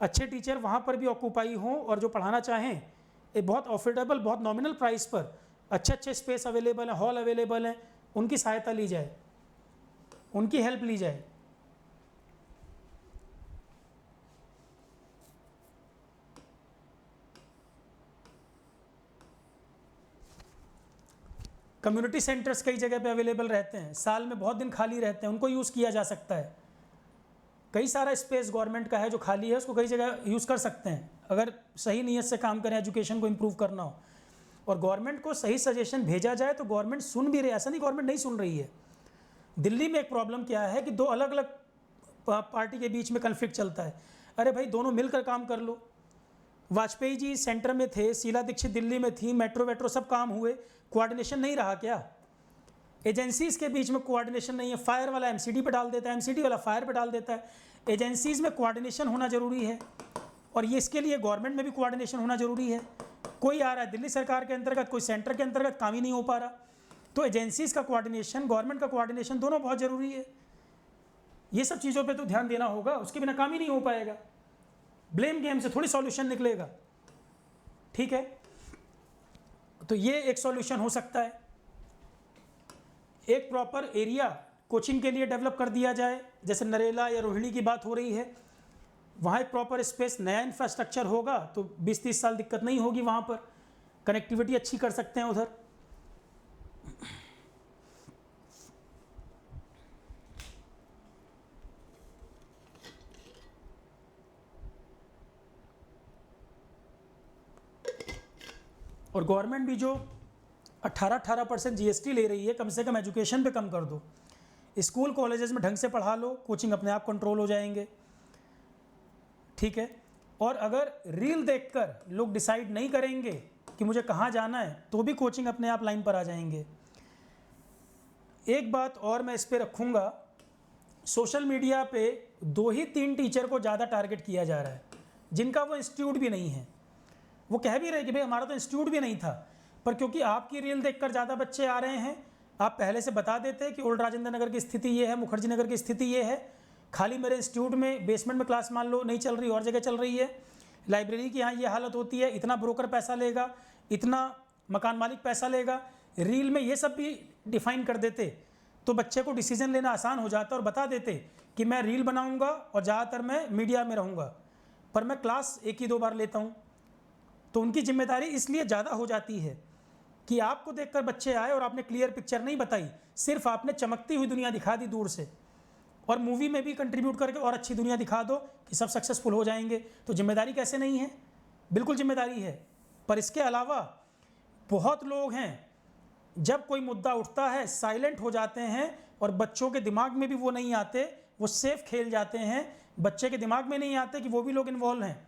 Speaker 1: अच्छे टीचर वहाँ पर भी ऑक्यूपाई हों और जो पढ़ाना चाहें ये बहुत अफोर्डेबल, बहुत नॉमिनल प्राइस पर अच्छे अच्छे स्पेस अवेलेबल हैं, हॉल अवेलेबल हैं, उनकी सहायता ली जाए, उनकी हेल्प ली जाए। कम्युनिटी सेंटर्स कई जगह पे अवेलेबल रहते हैं, साल में बहुत दिन खाली रहते हैं, उनको यूज़ किया जा सकता है। कई सारा स्पेस गवर्नमेंट का है जो खाली है, उसको कई जगह यूज़ कर सकते हैं अगर सही नीयत से काम करें, एजुकेशन को इम्प्रूव करना हो और गवर्नमेंट को सही सजेशन भेजा जाए तो गवर्नमेंट सुन भी रही है, ऐसा नहीं गवर्नमेंट नहीं सुन रही है। दिल्ली में एक प्रॉब्लम क्या है कि दो अलग अलग पार्टी के बीच में कन्फ्लिक्ट चलता है। अरे भाई दोनों मिलकर काम कर लो। वाजपेयी जी सेंटर में थे, शीला दीक्षित दिल्ली में थी, मेट्रो वेट्रो सब काम हुए, कोऑर्डिनेशन नहीं रहा क्या? एजेंसीज के बीच में कोऑर्डिनेशन नहीं है, फायर वाला एमसीडी पे डाल देता है, एमसीडी वाला फायर पे डाल देता है। एजेंसीज में कोऑर्डिनेशन होना जरूरी है और ये इसके लिए गवर्नमेंट में भी कोऑर्डिनेशन होना जरूरी है। कोई आ रहा है दिल्ली सरकार के अंतर्गत, कोई सेंटर के अंतर्गत, काम ही नहीं हो पा रहा। तो एजेंसीज का कोऑर्डिनेशन, गवर्नमेंट का कोऑर्डिनेशन दोनों बहुत ज़रूरी है। ये सब चीज़ों पे तो ध्यान देना होगा, उसके बिना काम ही नहीं हो पाएगा। ब्लेम गेम से थोड़ी सॉल्यूशन निकलेगा, ठीक है? तो ये एक सॉल्यूशन हो सकता है। एक प्रॉपर एरिया कोचिंग के लिए डेवलप कर दिया जाए, जैसे नरेला या रोहिणी की बात हो रही है, वहाँ एक प्रॉपर स्पेस, नया इंफ्रास्ट्रक्चर होगा तो 20-30 साल दिक्कत नहीं होगी, वहाँ पर कनेक्टिविटी अच्छी कर सकते हैं उधर। और गवर्नमेंट भी जो 18% जीएसटी ले रही है, कम से कम एजुकेशन पे कम कर दो। स्कूल कॉलेजेस में ढंग से पढ़ा लो, कोचिंग अपने आप कंट्रोल हो जाएंगे, ठीक है? और अगर रील देखकर लोग डिसाइड नहीं करेंगे कि मुझे कहाँ जाना है, तो भी कोचिंग अपने आप लाइन पर आ जाएंगे। एक बात और मैं इस पर रखूँगा, सोशल मीडिया पे 2 ही 3 टीचर को ज़्यादा टारगेट किया जा रहा है, जिनका वो इंस्टीट्यूट भी नहीं है। वो कह भी रहे कि भाई हमारा तो इंस्टीट्यूट भी नहीं था, पर क्योंकि आपकी रील देखकर ज़्यादा बच्चे आ रहे हैं, आप पहले से बता देते कि ओल्ड राजेंद्र नगर की स्थिति ये है, मुखर्जी नगर की स्थिति ये है, खाली मेरे इंस्टीट्यूट में बेसमेंट में क्लास मान लो नहीं चल रही, और जगह चल रही है, लाइब्रेरी की यहाँ ये हालत होती है, इतना ब्रोकर पैसा लेगा, इतना मकान मालिक पैसा लेगा। रील में ये सब भी डिफाइन कर देते तो बच्चे को डिसीजन लेना आसान हो जाता और बता देते कि मैं रील बनाऊँगा और ज़्यादातर मैं मीडिया में रहूँगा, पर मैं क्लास 1 ही 2 बार लेता हूँ। तो उनकी जिम्मेदारी इसलिए ज़्यादा हो जाती है कि आपको देखकर बच्चे आए और आपने क्लियर पिक्चर नहीं बताई, सिर्फ आपने चमकती हुई दुनिया दिखा दी दूर से, और मूवी में भी कंट्रीब्यूट करके और अच्छी दुनिया दिखा दो कि सब सक्सेसफुल हो जाएंगे। तो जिम्मेदारी कैसे नहीं है? बिल्कुल जिम्मेदारी है। पर इसके अलावा बहुत लोग हैं, जब कोई मुद्दा उठता है साइलेंट हो जाते हैं और बच्चों के दिमाग में भी वो नहीं आते, वो सेफ खेल जाते हैं, बच्चे के दिमाग में नहीं आते कि वो भी लोग इन्वॉल्व हैं।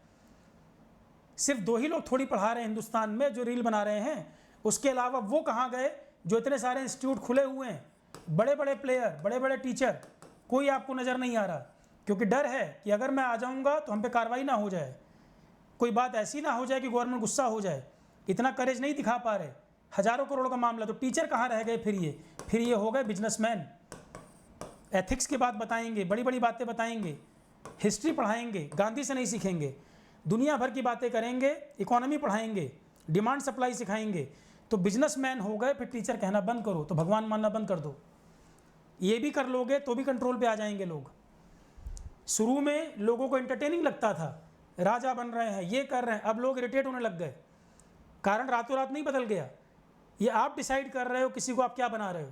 Speaker 1: सिर्फ 2 ही लोग थोड़ी पढ़ा रहे हैं हिंदुस्तान में जो रील बना रहे हैं, उसके अलावा वो कहाँ गए जो इतने सारे इंस्टीट्यूट खुले हुए हैं, बड़े बड़े प्लेयर, बड़े बड़े टीचर, कोई आपको नज़र नहीं आ रहा, क्योंकि डर है कि अगर मैं आ जाऊँगा तो हम पे कार्रवाई ना हो जाए, कोई बात ऐसी ना हो जाए कि गवर्नमेंट गुस्सा हो जाए। इतना करेज नहीं दिखा पा रहे, हज़ारों करोड़ का मामला, तो टीचर कहाँ रह गए? फिर ये हो गए बिजनेसमैन। एथिक्स की बात बताएंगे, बड़ी बड़ी बातें बताएंगे, हिस्ट्री पढ़ाएंगे, गांधी से नहीं सीखेंगे, दुनिया भर की बातें करेंगे, इकोनॉमी पढ़ाएंगे, डिमांड सप्लाई सिखाएंगे, तो बिजनेसमैन हो गए। फिर टीचर कहना बंद करो, तो भगवान मानना बंद कर दो। ये भी कर लोगे तो भी कंट्रोल पे आ जाएंगे लोग। शुरू में लोगों को एंटरटेनिंग लगता था, राजा बन रहे हैं, ये कर रहे हैं, अब लोग इरिटेट होने लग गए। कारण रातों रात नहीं बदल गया, ये आप डिसाइड कर रहे हो किसी को आप क्या बना रहे हो।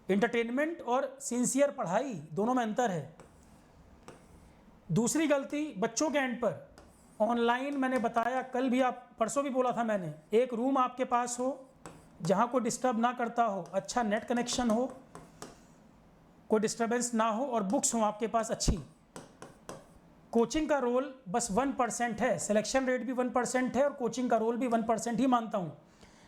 Speaker 1: एंटरटेनमेंट और सिंसियर पढ़ाई दोनों में अंतर है। दूसरी गलती बच्चों के एंड पर, ऑनलाइन मैंने बताया, कल भी आप परसों भी बोला था मैंने, एक रूम आपके पास हो जहाँ कोई डिस्टर्ब ना करता हो, अच्छा नेट कनेक्शन हो, कोई डिस्टर्बेंस ना हो, और बुक्स हो आपके पास अच्छी। कोचिंग का रोल बस 1% है, सिलेक्शन रेट भी 1% है, और कोचिंग का रोल भी 1% ही मानता हूँ।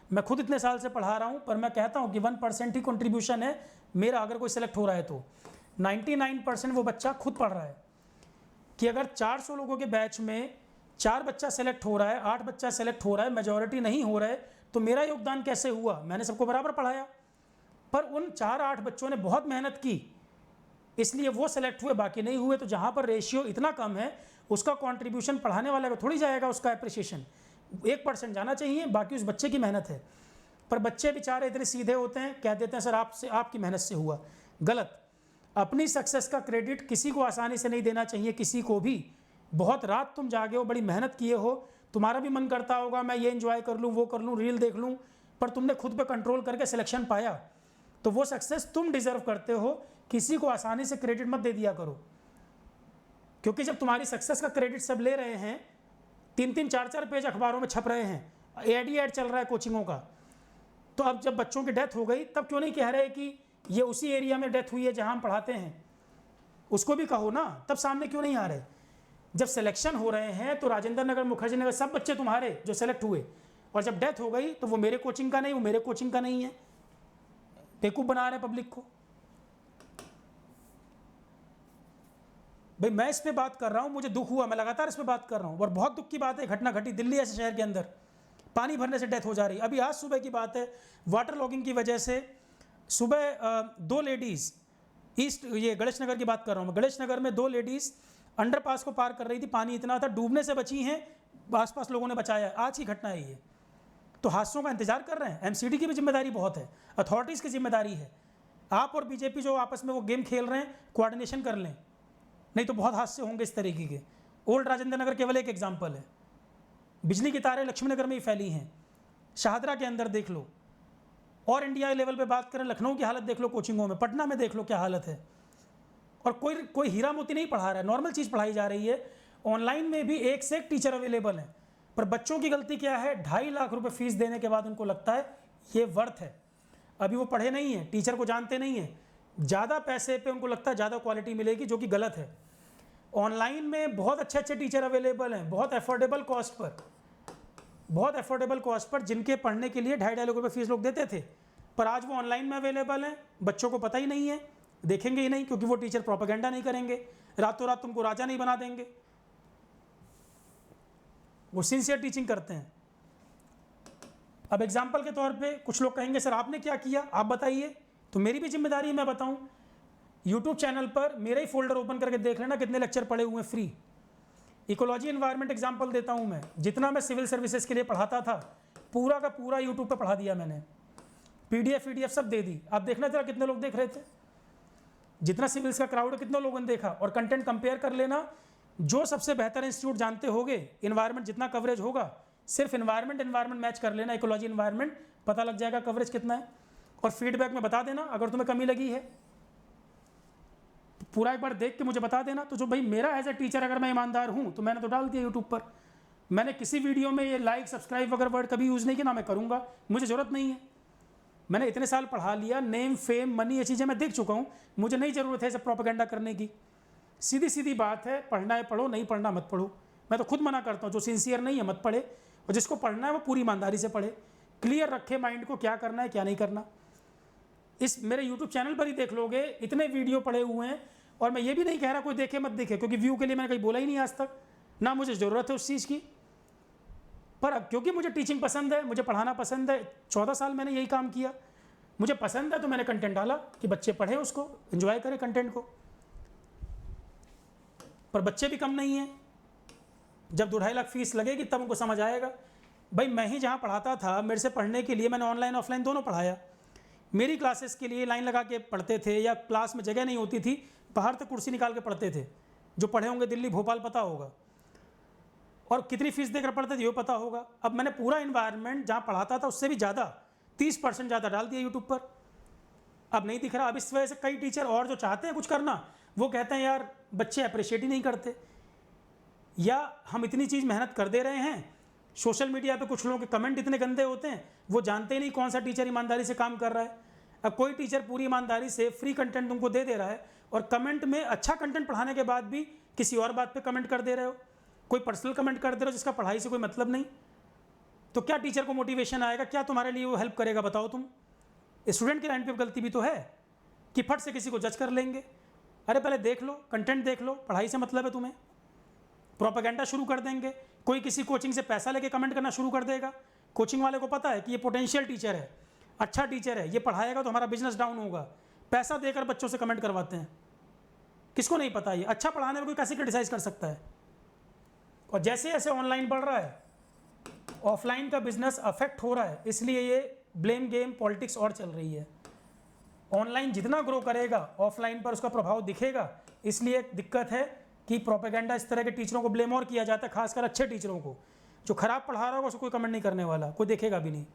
Speaker 1: मैं खुद इतने साल से पढ़ा रहा हूँ, पर मैं कहता हूँ कि 1% ही कंट्रीब्यूशन है मेरा, अगर कोई सेलेक्ट हो रहा है तो 99% वो बच्चा खुद पढ़ रहा है। कि अगर 400 लोगों के बैच में 4 बच्चा सेलेक्ट हो रहा है, 8 बच्चा सेलेक्ट हो रहा है, मेजॉरिटी नहीं हो रहा है, तो मेरा योगदान कैसे हुआ? मैंने सबको बराबर पढ़ाया, पर उन 4-8 बच्चों ने बहुत मेहनत की, इसलिए वो सेलेक्ट हुए, बाकी नहीं हुए। तो जहाँ पर रेशियो इतना कम है उसका कंट्रीब्यूशन पढ़ाने वाले को थोड़ी जाएगा, उसका अप्रिसिएशन 1% जाना चाहिए, बाकी उस बच्चे की मेहनत है। पर बच्चे बेचारे इतने सीधे होते हैं, कह देते हैं सर आपसे, आपकी मेहनत से हुआ। गलत। अपनी सक्सेस का क्रेडिट किसी को आसानी से नहीं देना चाहिए, किसी को भी। बहुत रात तुम जागे हो, बड़ी मेहनत किए हो, तुम्हारा भी मन करता होगा मैं ये एंजॉय कर लूँ, वो कर लूँ, रील देख लूँ, पर तुमने खुद पे कंट्रोल करके सिलेक्शन पाया, तो वो सक्सेस तुम डिजर्व करते हो। किसी को आसानी से क्रेडिट मत दे दिया करो, क्योंकि जब तुम्हारी सक्सेस का क्रेडिट सब ले रहे हैं, 3-3, 4-4 पेज अखबारों में छप रहे हैं, एड ही एड चल रहा है कोचिंगों का, तो अब जब बच्चों की डेथ हो गई तब क्यों नहीं कह रहे कि ये उसी एरिया में डेथ हुई है जहां हम पढ़ाते हैं, उसको भी कहो ना, तब सामने क्यों नहीं आ रहे। जब सिलेक्शन हो रहे हैं तो राजेंद्र नगर, मुखर्जी नगर, सब बच्चे तुम्हारे जो सेलेक्ट हुए, और जब डेथ हो गई तो वो मेरे कोचिंग का नहीं, वो मेरे कोचिंग का नहीं है। बेवकूफ बना रहे पब्लिक को। भाई मैं इस पे बात कर रहा हूँ, मुझे दुख हुआ, मैं लगातार इस पे बात कर रहा हूँ, और बहुत दुख की बात है, घटना घटी दिल्ली ऐसे शहर के अंदर, पानी भरने से डेथ हो जा रही। अभी आज सुबह की बात है, वाटर लॉगिंग की वजह से सुबह 2 लेडीज़ ईस्ट, ये गणेश नगर की बात कर रहा हूँ मैं, गणेश नगर में 2 लेडीज़ अंडरपास को पार कर रही थी, पानी इतना था, डूबने से बची हैं, आसपास लोगों ने बचाया। आज की घटना है ये। तो हादसों का इंतजार कर रहे हैं। एमसीडी की भी जिम्मेदारी बहुत है, अथॉरिटीज़ की जिम्मेदारी है। आप और बीजेपी जो आपस में वो गेम खेल रहे हैं, कोऑर्डिनेशन कर लें, नहीं तो बहुत हादसे होंगे इस तरीके के। ओल्ड राजेंद्र नगर केवल एक एग्जाम्पल है। बिजली की तारें लक्ष्मी नगर में ही फैली हैं, शाहदरा के अंदर देख लो, और इंडिया लेवल पे बात करें, लखनऊ की हालत देख लो, कोचिंगों में, पटना में देख लो क्या हालत है। और कोई हीरा मोती नहीं पढ़ा रहा है, नॉर्मल चीज़ पढ़ाई जा रही है। ऑनलाइन में भी एक से एक टीचर अवेलेबल हैं, पर बच्चों की गलती क्या है, 2.5 लाख रुपए फीस देने के बाद उनको लगता है ये वर्थ है। अभी वो पढ़े नहीं हैं, टीचर को जानते नहीं हैं, ज़्यादा पैसे पे उनको लगता है ज़्यादा क्वालिटी मिलेगी, जो कि गलत है। ऑनलाइन में बहुत अच्छे अच्छे टीचर अवेलेबल हैं, बहुत अफोर्डेबल कॉस्ट पर, जिनके पढ़ने के लिए 2.5 लाख रुपये फीस लोग देते थे, पर आज वो ऑनलाइन में अवेलेबल हैं। बच्चों को पता ही नहीं है, देखेंगे ही नहीं, क्योंकि वो टीचर प्रोपेगेंडा नहीं करेंगे, रातों रात तुमको राजा नहीं बना देंगे, वो सिंसियर टीचिंग करते हैं। अब एग्जाम्पल के तौर पे कुछ लोग कहेंगे सर आपने क्या किया, आप बताइए, तो मेरी भी जिम्मेदारी है मैं बताऊं। यूट्यूब चैनल पर मेरा ही फोल्डर ओपन करके देख लेना कितने लेक्चर पड़े हुए हैं फ्री। इकोलॉजी एनवायरनमेंट एग्जाम्पल देता हूं मैं, जितना मैं सिविल सर्विसेज के लिए पढ़ाता था पूरा का पूरा यूट्यूब पर पढ़ा दिया मैंने, PDF सब दे दी। आप देखना जरा कितने लोग देख रहे थे, जितना सिविल्स का क्राउड है कितने लोगों ने देखा, और कंटेंट कंपेयर कर लेना। जो सबसे बेहतर इंस्टीट्यूट जानते होगे, इन्वायरमेंट जितना कवरेज होगा, सिर्फ इन्वायरमेंट मैच कर लेना, इकोलॉजी इन्वायरमेंट, पता लग जाएगा कवरेज कितना है, और फीडबैक में बता देना अगर तुम्हें कमी लगी है, पूरा एक बार देख के मुझे बता देना। तो जो भाई मेरा एज ए टीचर अगर मैं ईमानदार हूँ तो मैंने तो डाल दिया यूट्यूब पर, मैंने किसी वीडियो में ये लाइक सब्सक्राइब वगैरह वर्ड कभी यूज़ नहीं किया, ना मैं करूँगा, मुझे ज़रूरत नहीं है। मैंने इतने साल पढ़ा लिया, नेम फेम मनी ये चीज़ें मैं देख चुका हूँ, मुझे नहीं ज़रूरत है सब प्रोपेगेंडा करने की। सीधी बात है, पढ़ना है पढ़ो, नहीं पढ़ना मत पढ़ो। मैं तो खुद मना करता हूँ, जो सिंसियर नहीं है मत पढ़े, और जिसको पढ़ना है वो पूरी ईमानदारी से पढ़े, क्लियर रखे माइंड को, क्या करना है क्या नहीं करना। इस मेरे यूट्यूब चैनल पर ही देख लोगे, इतने वीडियो पड़े हुए हैं, और मैं ये भी नहीं कह रहा कोई देखे मत देखे, क्योंकि व्यू के लिए मैंने कहीं बोला ही नहीं आज तक, ना मुझे ज़रूरत है उस चीज़ की। पर अब क्योंकि मुझे टीचिंग पसंद है, मुझे पढ़ाना पसंद है, 14 साल मैंने यही काम किया, मुझे पसंद है, तो मैंने कंटेंट डाला कि बच्चे पढ़ें उसको, एंजॉय करें कंटेंट को। पर बच्चे भी कम नहीं हैं, जब 2-2.5 लाख फीस लगेगी तब उनको समझ आएगा। भाई मैं ही जहाँ पढ़ाता था, मेरे से पढ़ने के लिए मैंने ऑनलाइन ऑफलाइन दोनों पढ़ाया। मेरी क्लासेस के लिए लाइन लगा के पढ़ते थे, या क्लास में जगह नहीं होती थी, बाहर तक कुर्सी निकाल के पढ़ते थे। जो पढ़े होंगे दिल्ली भोपाल पता होगा, और कितनी फीस देकर पढ़ते थे ये पता होगा। अब मैंने पूरा इन्वायरमेंट जहाँ पढ़ाता था उससे भी ज़्यादा 30% ज़्यादा डाल दिया यूट्यूब पर। अब नहीं दिख रहा। अब इस वजह से कई टीचर और जो चाहते हैं कुछ करना, वो कहते हैं यार बच्चे अप्रिशिएट ही नहीं करते, या हम इतनी चीज़ मेहनत कर दे रहे हैं, सोशल मीडिया पे कुछ लोगों के कमेंट इतने गंदे होते हैं, वो जानते ही नहीं कौन सा टीचर ईमानदारी से काम कर रहा है। अब कोई टीचर पूरी ईमानदारी से फ्री कंटेंट तुमको दे रहा है, और कमेंट में अच्छा कंटेंट पढ़ाने के बाद भी किसी और बात पे कमेंट कर दे रहे हो, कोई पर्सनल कमेंट कर दे रहे हो जिसका पढ़ाई से कोई मतलब नहीं, तो क्या टीचर को मोटिवेशन आएगा, क्या तुम्हारे लिए वो हेल्प करेगा बताओ तुम। स्टूडेंट की लाइन पे गलती भी तो है कि फट से किसी को जज कर लेंगे। अरे पहले देख लो, कंटेंट देख लो, पढ़ाई से मतलब है तुम्हें। प्रोपेगेंडा शुरू कर देंगे, कोई किसी कोचिंग से पैसा लेके कमेंट करना शुरू कर देगा। कोचिंग वाले को पता है कि ये पोटेंशियल टीचर है, अच्छा टीचर है, ये पढ़ाएगा तो हमारा बिजनेस डाउन होगा, पैसा देकर बच्चों से कमेंट करवाते हैं। किसको नहीं पता? ये अच्छा पढ़ाने में कोई कैसे क्रिटिसाइज कर सकता है? और जैसे जैसे ऑनलाइन बढ़ रहा है, ऑफलाइन का बिजनेस अफेक्ट हो रहा है, इसलिए ये ब्लेम गेम पॉलिटिक्स और चल रही है। ऑनलाइन जितना ग्रो करेगा ऑफलाइन पर उसका प्रभाव दिखेगा, इसलिए एक दिक्कत है कि प्रोपेगेंडा इस तरह के टीचरों को ब्लेम और किया जाता है, खासकर अच्छे टीचरों को। जो खराब पढ़ा रहा होगा उसको कोई कमेंट नहीं करने वाला, कोई देखेगा भी नहीं।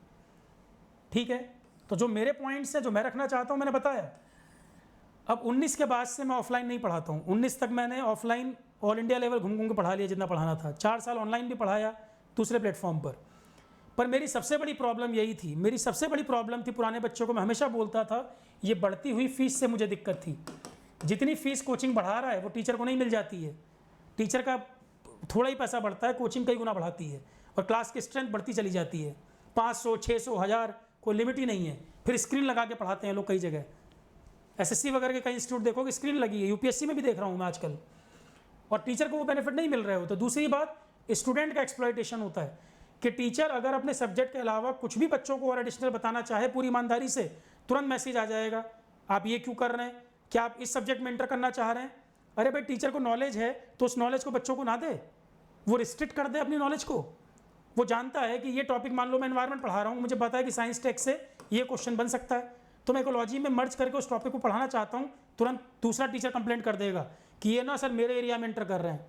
Speaker 1: ठीक है, तो जो मेरे पॉइंट्स हैं जो मैं रखना चाहता हूँ मैंने बताया। अब 19 के बाद से मैं ऑफलाइन नहीं पढ़ाता हूँ। 19 तक मैंने ऑफलाइन ऑल इंडिया लेवल घूम घूम के पढ़ा लिया जितना पढ़ाना था। 4 साल ऑनलाइन भी पढ़ाया दूसरे प्लेटफॉर्म पर मेरी सबसे बड़ी प्रॉब्लम यही थी, मेरी सबसे बड़ी प्रॉब्लम थी पुराने बच्चों को मैं हमेशा बोलता था, ये बढ़ती हुई फीस से मुझे दिक्कत थी। जितनी फीस कोचिंग बढ़ा रहा है वो टीचर को नहीं मिल जाती है। टीचर का थोड़ा ही पैसा बढ़ता है, कोचिंग कई गुना बढ़ाती है और क्लास की स्ट्रेंथ बढ़ती चली जाती है। 500, 600, 1000 कोई लिमिट ही नहीं है। फिर स्क्रीन लगा के पढ़ाते हैं लोग कई जगह। एसएससी वगैरह के कई इंस्टीट्यूट देखोगे स्क्रीन लगी है, यूपीएससी में भी देख रहा हूँ मैं आजकल, और टीचर को वो बेनिफिट नहीं मिल रहे हो। तो दूसरी बात, स्टूडेंट का एक्सप्लॉयटेशन होता है कि टीचर अगर अपने सब्जेक्ट के अलावा कुछ भी बच्चों को और एडिशनल बताना चाहे पूरी ईमानदारी से, तुरंत मैसेज आ जाएगा, आप ये क्यों कर रहे हैं, क्या आप इस सब्जेक्ट में इंटर करना चाह रहे हैं? अरे भाई, टीचर को नॉलेज है तो उस नॉलेज को बच्चों को ना दे, वो रिस्ट्रिक्ट कर दे अपनी नॉलेज को। वो जानता है कि ये टॉपिक, मान लो मैं एनवायरनमेंट पढ़ा रहा हूँ, मुझे पता है कि साइंस टेक्स्ट से ये क्वेश्चन बन सकता है, तो मैं इकोलॉजी में मर्ज करके उस टॉपिक को पढ़ाना चाहता हूँ, तुरंत दूसरा टीचर कंप्लेंट कर देगा कि ये ना सर मेरे एरिया में इंटर कर रहे हैं।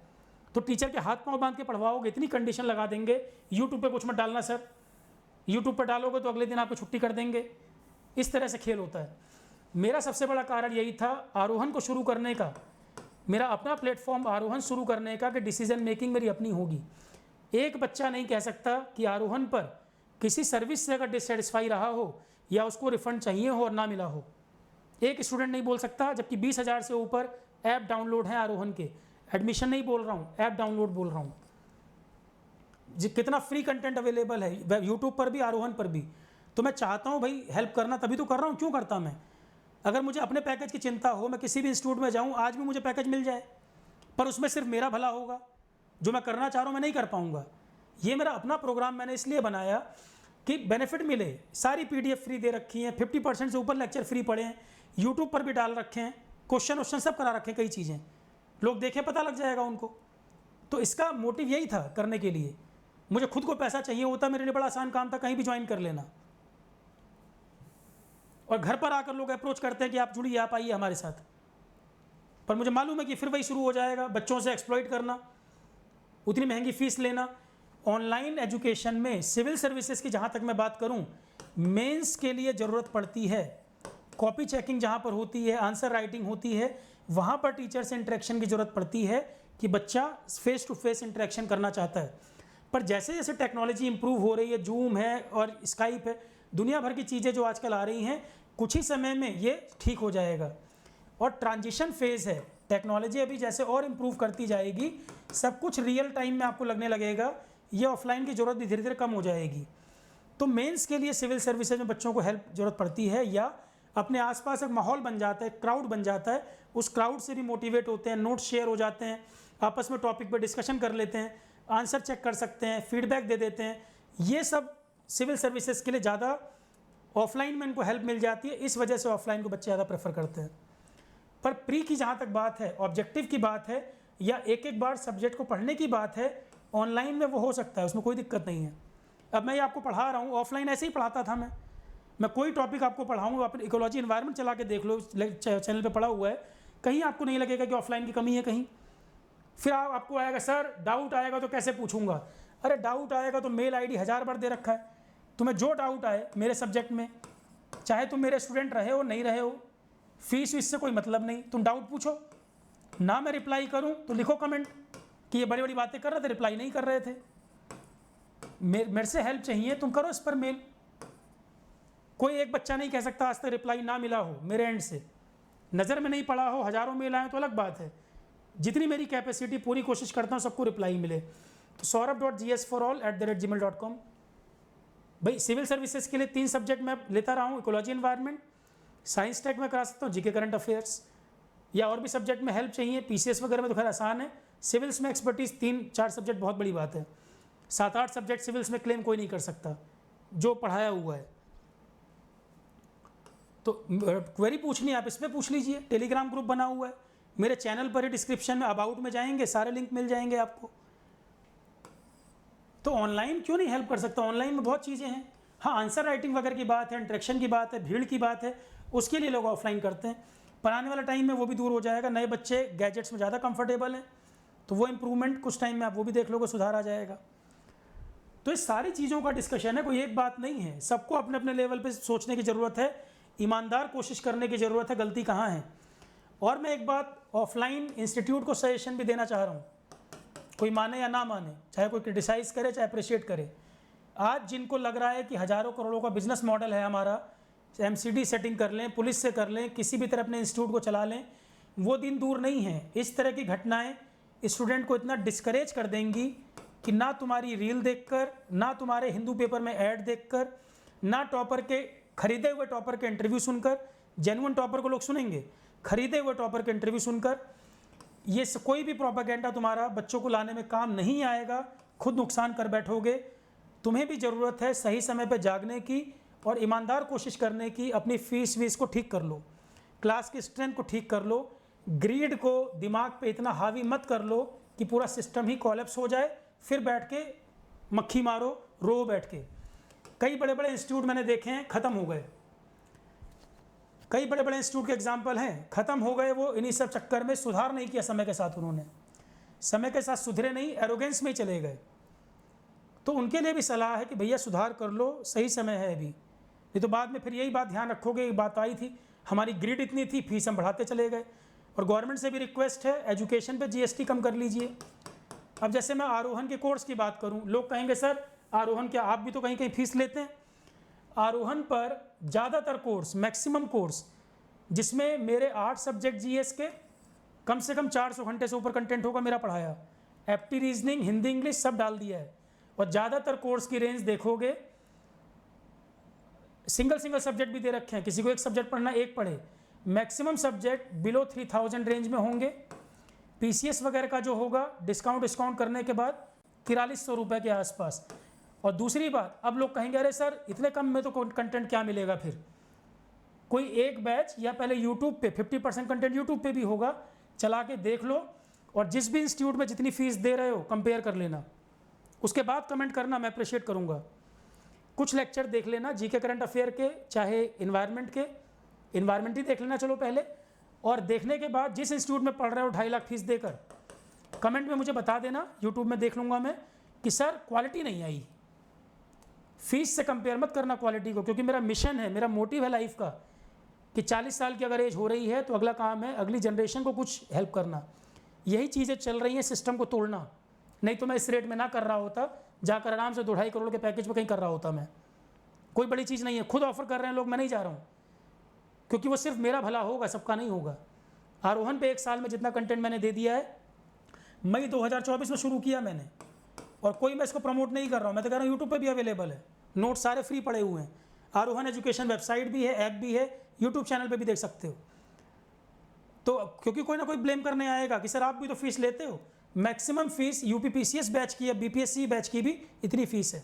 Speaker 1: तो टीचर के हाथ पांव बांध के पढ़वाओगे, इतनी कंडीशन लगा देंगे, यूट्यूब पे कुछ मत डालना सर, यूट्यूब पर डालोगे तो अगले दिन आपको छुट्टी कर देंगे। इस तरह से खेल होता है। मेरा सबसे बड़ा कारण यही था आरोहण को शुरू करने का, मेरा अपना प्लेटफॉर्म आरोहण शुरू करने का, कि डिसीजन मेकिंग मेरी अपनी होगी। एक बच्चा नहीं कह सकता कि आरोहण पर किसी सर्विस से अगर डिससेटिस्फाई रहा हो या उसको रिफंड चाहिए हो और ना मिला हो, एक स्टूडेंट नहीं बोल सकता, जबकि 20,000 से ऊपर ऐप डाउनलोड हैं आरोहण के। एडमिशन नहीं बोल रहा हूँ, ऐप डाउनलोड बोल रहा हूँ। कितना फ्री कंटेंट अवेलेबल है यूट्यूब पर भी, आरोहण पर भी। तो मैं चाहता हूँ भाई हेल्प करना, तभी तो कर रहा हूँ। क्यों करता मैं? अगर मुझे अपने पैकेज की चिंता हो, मैं किसी भी इंस्टीट्यूट में जाऊँ, आज भी मुझे पैकेज मिल जाए, पर उसमें सिर्फ मेरा भला होगा, जो मैं करना चाह रहा हूँ मैं नहीं कर पाऊँगा। ये मेरा अपना प्रोग्राम मैंने इसलिए बनाया कि बेनिफिट मिले। सारी PDF फ्री दे रखी हैं, 50% से ऊपर लेक्चर फ्री पड़े हैं, यूट्यूब पर भी डाल रखे हैं, क्वेश्चन सब करा रखे हैं, कई चीज़ें लोग देखें पता लग जाएगा उनको। तो इसका मोटिव यही था करने के लिए। मुझे खुद को पैसा चाहिए होता, मेरे लिए बड़ा आसान काम था कहीं भी ज्वाइन कर लेना। और घर पर आकर लोग अप्रोच करते हैं कि आप जुड़िए, आप आइए हमारे साथ, पर मुझे मालूम है कि फिर वही शुरू हो जाएगा, बच्चों से एक्सप्लॉइट करना, उतनी महंगी फीस लेना। ऑनलाइन एजुकेशन में सिविल सर्विसेज की जहाँ तक मैं बात करूँ, मेंस के लिए ज़रूरत पड़ती है। कॉपी चेकिंग जहाँ पर होती है, आंसर राइटिंग होती है, वहाँ पर टीचर से इंटरेक्शन की ज़रूरत पड़ती है कि बच्चा फेस टू फेस इंटरेक्शन करना चाहता है। पर जैसे जैसे टेक्नोलॉजी इंप्रूव हो रही है, जूम है और स्काइप है, दुनिया भर की चीज़ें जो आजकल आ रही हैं, कुछ ही समय में ये ठीक हो जाएगा। और ट्रांजिशन फेज़ है, टेक्नोलॉजी अभी जैसे और इम्प्रूव करती जाएगी, सब कुछ रियल टाइम में आपको लगने लगेगा, ये ऑफलाइन की ज़रूरत भी धीरे धीरे कम हो जाएगी। तो मेंस के लिए सिविल सर्विसेज में बच्चों को हेल्प ज़रूरत पड़ती है, या अपने आसपास एक माहौल बन जाता है, क्राउड बन जाता है, उस क्राउड से भी मोटिवेट होते हैं, नोट्स शेयर हो जाते हैं, आपस में टॉपिक पर डिस्कशन कर लेते हैं, आंसर चेक कर सकते हैं, फीडबैक दे देते हैं। ये सब सिविल सर्विसेज के लिए ज़्यादा ऑफलाइन में इनको हेल्प मिल जाती है, इस वजह से ऑफलाइन को बच्चे ज़्यादा प्रेफर करते हैं। पर प्री की जहाँ तक बात है, ऑब्जेक्टिव की बात है, या एक एक बार सब्जेक्ट को पढ़ने की बात है, ऑनलाइन में वो हो सकता है, उसमें कोई दिक्कत नहीं है। अब मैं ये आपको पढ़ा रहा हूँ, ऑफलाइन ऐसे ही पढ़ाता था मैं कोई टॉपिक आपको पढ़ाऊँगा, अपने इकोलॉजी एनवायरनमेंट चला के देख लो, चैनल पे पढ़ा हुआ है, कहीं आपको नहीं लगेगा कि ऑफलाइन की कमी है कहीं। फिर आपको आएगा सर डाउट आएगा तो कैसे पूछूंगा? अरे डाउट आएगा तो मेल ID 1000 बार दे रखा है, तुम्हें जो डाउट आए मेरे सब्जेक्ट में, चाहे तुम मेरे स्टूडेंट रहे हो नहीं रहे हो, फीस वीस से कोई मतलब नहीं, तुम डाउट पूछो ना। मैं रिप्लाई करूं तो लिखो कमेंट कि ये बड़ी बड़ी बातें कर रहे थे, रिप्लाई नहीं कर रहे थे, मेरे से हेल्प चाहिए, तुम करो इस पर मेल। कोई एक बच्चा नहीं कह सकता आज तक रिप्लाई ना मिला हो मेरे एंड से, नज़र में नहीं पड़ा हो, हज़ारों मेल आए तो अलग बात है। जितनी मेरी कैपेसिटी, पूरी कोशिश करता हूँ सबको रिप्लाई मिले। तो saurabh.gs4all@gmail.com। भाई सिविल सर्विसेज के लिए 3 सब्जेक्ट मैं लेता रहा हूँ, इकोलॉजी एनवायरनमेंट, साइंस टेक में करा सकता हूँ, जीके करंट अफेयर्स, या और भी सब्जेक्ट में हेल्प चाहिए, PCS वगैरह में तो खैर आसान है। सिविल्स में एक्सपर्टीज़ 3-4 सब्जेक्ट बहुत बड़ी बात है, 7-8 सब्जेक्ट सिविल्स में क्लेम कोई नहीं कर सकता जो पढ़ाया हुआ है। तो क्वेरी पूछनी है आप इस पर पूछ लीजिए, टेलीग्राम ग्रुप बना हुआ है, मेरे चैनल पर ही डिस्क्रिप्शन में अबाउट में जाएंगे, सारे लिंक मिल जाएंगे आपको। तो ऑनलाइन क्यों नहीं हेल्प कर सकता? ऑनलाइन में बहुत चीज़ें हैं। हाँ, आंसर राइटिंग वगैरह की बात है, इंटरेक्शन की बात है, भीड़ की बात है, उसके लिए लोग ऑफलाइन करते हैं। पर आने वाला टाइम में वो भी दूर हो जाएगा। नए बच्चे गैजेट्स में ज़्यादा कंफर्टेबल हैं, तो वो इम्प्रूवमेंट कुछ टाइम में आप वो भी देख लोगे, सुधार आ जाएगा। तो इस सारी चीज़ों का डिस्कशन है, कोई एक बात नहीं है। सबको अपने अपने लेवल पे सोचने की ज़रूरत है, ईमानदार कोशिश करने की ज़रूरत है, गलती कहाँ है। और मैं एक बात ऑफलाइन इंस्टीट्यूट को सजेशन भी देना चाह रहा हूँ, कोई माने या ना माने, चाहे कोई क्रिटिसाइज़ करे चाहे अप्रिशिएट करे। आज जिनको लग रहा है कि हज़ारों करोड़ों का बिजनेस मॉडल है हमारा, MCD सेटिंग कर लें, पुलिस से कर लें, किसी भी तरह अपने इंस्टीट्यूट को चला लें, वो दिन दूर नहीं है। इस तरह की घटनाएं स्टूडेंट को इतना डिस्करेज कर देंगी कि ना तुम्हारी रील देखकर, ना तुम्हारे हिंदू पेपर में ऐड देखकर, ना टॉपर के खरीदे हुए टॉपर के इंटरव्यू सुनकर, जेन्युइन टॉपर को लोग सुनेंगे, खरीदे हुए टॉपर के इंटरव्यू सुनकर ये कोई भी प्रोपेगेंडा तुम्हारा बच्चों को लाने में काम नहीं आएगा, खुद नुकसान कर बैठोगे। तुम्हें भी ज़रूरत है सही समय पर जागने की और ईमानदार कोशिश करने की। अपनी फीस वीस को ठीक कर लो, क्लास की स्ट्रेंथ को ठीक कर लो, ग्रीड को दिमाग पे इतना हावी मत कर लो कि पूरा सिस्टम ही कोलैप्स हो जाए, फिर बैठ के मक्खी मारो, रो बैठ के। कई बड़े बड़े इंस्टीट्यूट मैंने देखे हैं ख़त्म हो गए, कई बड़े बड़े इंस्टीट्यूट के एग्जाम्पल हैं, ख़त्म हो गए वो इन्हीं सब चक्कर में। सुधार नहीं किया समय के साथ, उन्होंने समय के साथ सुधरे नहीं, एरोगेंस में ही चले गए। तो उनके लिए भी सलाह है कि भैया सुधार कर लो, सही समय है अभी, नहीं तो बाद में फिर यही बात ध्यान रखोगे। एक बात आई थी, हमारी ग्रिड इतनी थी, फीस हम बढ़ाते चले गए। और गवर्नमेंट से भी रिक्वेस्ट है, एजुकेशन पे GST कम कर लीजिए। अब जैसे मैं आरोहण के कोर्स की बात करूं, लोग कहेंगे सर आरोहण क्या, आप भी तो कहीं कहीं फीस लेते हैं। आरोहण पर ज़्यादातर कोर्स, मैक्सिमम कोर्स जिसमें मेरे 8 सब्जेक्ट GS के कम से कम 400 घंटे से ऊपर कंटेंट होगा मेरा पढ़ाया, FT रीजनिंग, हिंदी, इंग्लिश सब डाल दिया है। और ज़्यादातर कोर्स की रेंज देखोगे, सिंगल सब्जेक्ट भी दे रखे हैं, किसी को एक सब्जेक्ट पढ़ना एक पढ़े। मैक्सिमम सब्जेक्ट बिलो 3000 रेंज में होंगे। PCS वगैरह का जो होगा डिस्काउंट करने के बाद 4300 रुपये के आसपास। और दूसरी बात, अब लोग कहेंगे अरे सर इतने कम में तो कंटेंट क्या मिलेगा फिर। कोई एक बैच या पहले यूट्यूब पे 50% कंटेंट यूट्यूब पे भी होगा, चला के देख लो, और जिस भी इंस्टीट्यूट में जितनी फीस दे रहे हो कंपेयर कर लेना, उसके बाद कमेंट करना, मैं अप्रिशिएट करूँगा। कुछ लेक्चर देख लेना GK करंट अफेयर के, चाहे इन्वायरमेंट के, इन्वायरमेंट ही देख लेना चलो पहले, और देखने के बाद जिस इंस्टीट्यूट में पढ़ रहे हो 2.5 लाख फीस देकर, कमेंट में मुझे बता देना, यूट्यूब में देख लूँगा मैं कि सर क्वालिटी नहीं आई। फीस से कंपेयर मत करना क्वालिटी को, क्योंकि मेरा मिशन है, मेरा मोटिव है लाइफ का कि 40 साल की अगर एज हो रही है तो अगला काम है अगली जनरेशन को कुछ हेल्प करना। यही चीज़ें चल रही हैं, सिस्टम को तोड़ना। नहीं तो मैं इस रेट में ना कर रहा होता, जाकर आराम से 2.5 करोड़ के पैकेज में कहीं कर रहा होता मैं। कोई बड़ी चीज़ नहीं है, खुद ऑफर कर रहे हैं लोग, मैं नहीं जा रहा हूँ, क्योंकि वो सिर्फ मेरा भला होगा, सबका नहीं होगा। आरोहण पे 1 साल में जितना कंटेंट मैंने दे दिया है, मई 2024 में शुरू किया मैंने, और कोई मैं इसको प्रमोट नहीं कर रहा हूँ, मैं तो कह रहा हूँ यूट्यूब पे भी अवेलेबल है, नोट सारे फ्री पड़े हुए हैं। आरोहण एजुकेशन वेबसाइट भी है, ऐप भी है, यूट्यूब चैनल पे भी देख सकते हो। तो क्योंकि कोई ना कोई ब्लेम करने आएगा कि सर आप भी तो फीस लेते हो। Maximum fees UP PCS batch की या BPSC बैच की भी इतनी फीस है,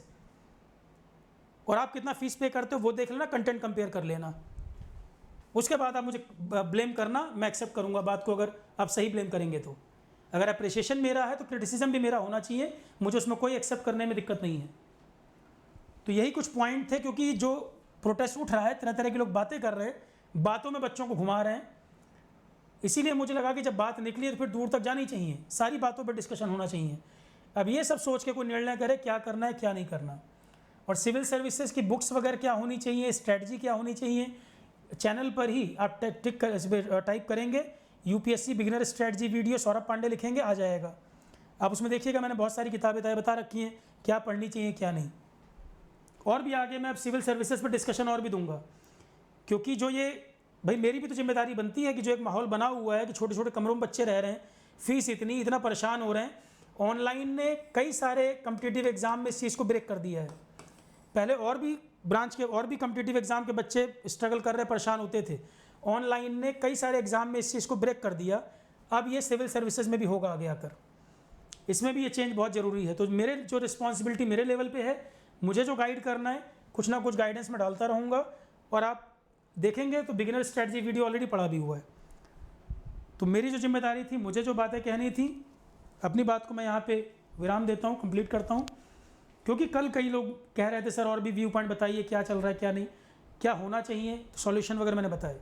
Speaker 1: और आप कितना फीस पे करते हो वो देख लेना, कंटेंट कंपेयर कर लेना, उसके बाद आप मुझे ब्लेम करना, मैं एक्सेप्ट करूँगा बात को, अगर आप सही ब्लेम करेंगे तो। अगर अप्रिशिएशन मेरा है तो क्रिटिसिज्म भी मेरा होना चाहिए, मुझे उसमें कोई एक्सेप्ट करने में दिक्कत नहीं है। तो यही कुछ पॉइंट थे, क्योंकि जो प्रोटेस्ट उठ रहा है, तरह तरह के लोग बातें कर रहे हैं, बातों में बच्चों को घुमा रहे हैं, इसीलिए मुझे लगा कि जब बात निकली है तो फिर दूर तक जानी चाहिए, सारी बातों पर डिस्कशन होना चाहिए। अब ये सब सोच के कोई निर्णय करे क्या करना है क्या नहीं करना। और सिविल सर्विसेज की बुक्स वगैरह क्या होनी चाहिए, स्ट्रेटजी क्या होनी चाहिए, चैनल पर ही आप टाइप करेंगे UPSC beginner strategy video, Saurabh Pandey लिखेंगे, आ जाएगा। आप उसमें देखिएगा, मैंने बहुत सारी किताबें बता रखी हैं क्या पढ़नी चाहिए क्या नहीं। और भी आगे मैं अब सिविल सर्विसेज पर डिस्कशन और भी दूंगा, क्योंकि जो ये भाई मेरी भी तो जिम्मेदारी बनती है कि जो एक माहौल बना हुआ है कि छोटे छोटे कमरों में बच्चे रह रहे हैं, फीस इतना परेशान हो रहे हैं। ऑनलाइन ने कई सारे कम्पिटिटिव एग्जाम में इस चीज़ को ब्रेक कर दिया है। पहले और भी ब्रांच के और भी कम्पिटिटिव एग्जाम के बच्चे स्ट्रगल कर रहे, परेशान होते थे। ऑनलाइन ने कई सारे एग्जाम में इस चीज़ को ब्रेक कर दिया। अब ये सिविल सर्विसेज में भी होगा आगे आकर, इसमें भी ये चेंज बहुत ज़रूरी है। तो मेरे जो रिस्पॉन्सिबिलिटी मेरे लेवल पे है, मुझे जो गाइड करना है, कुछ ना कुछ गाइडेंस में डालता रहूँगा। और आप देखेंगे तो बिगिनर स्ट्रेटजी वीडियो ऑलरेडी पढ़ा भी हुआ है, तो मेरी जो जिम्मेदारी थी, मुझे जो बातें कहनी थी, अपनी बात को मैं यहाँ पे विराम देता हूँ, कंप्लीट करता हूँ। क्योंकि कल कई लोग कह रहे थे सर और भी व्यू पॉइंट बताइए, क्या चल रहा है क्या नहीं, क्या होना चाहिए, तो सॉल्यूशन वगैरह मैंने बताए।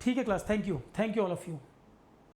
Speaker 1: ठीक है class, thank you all of you.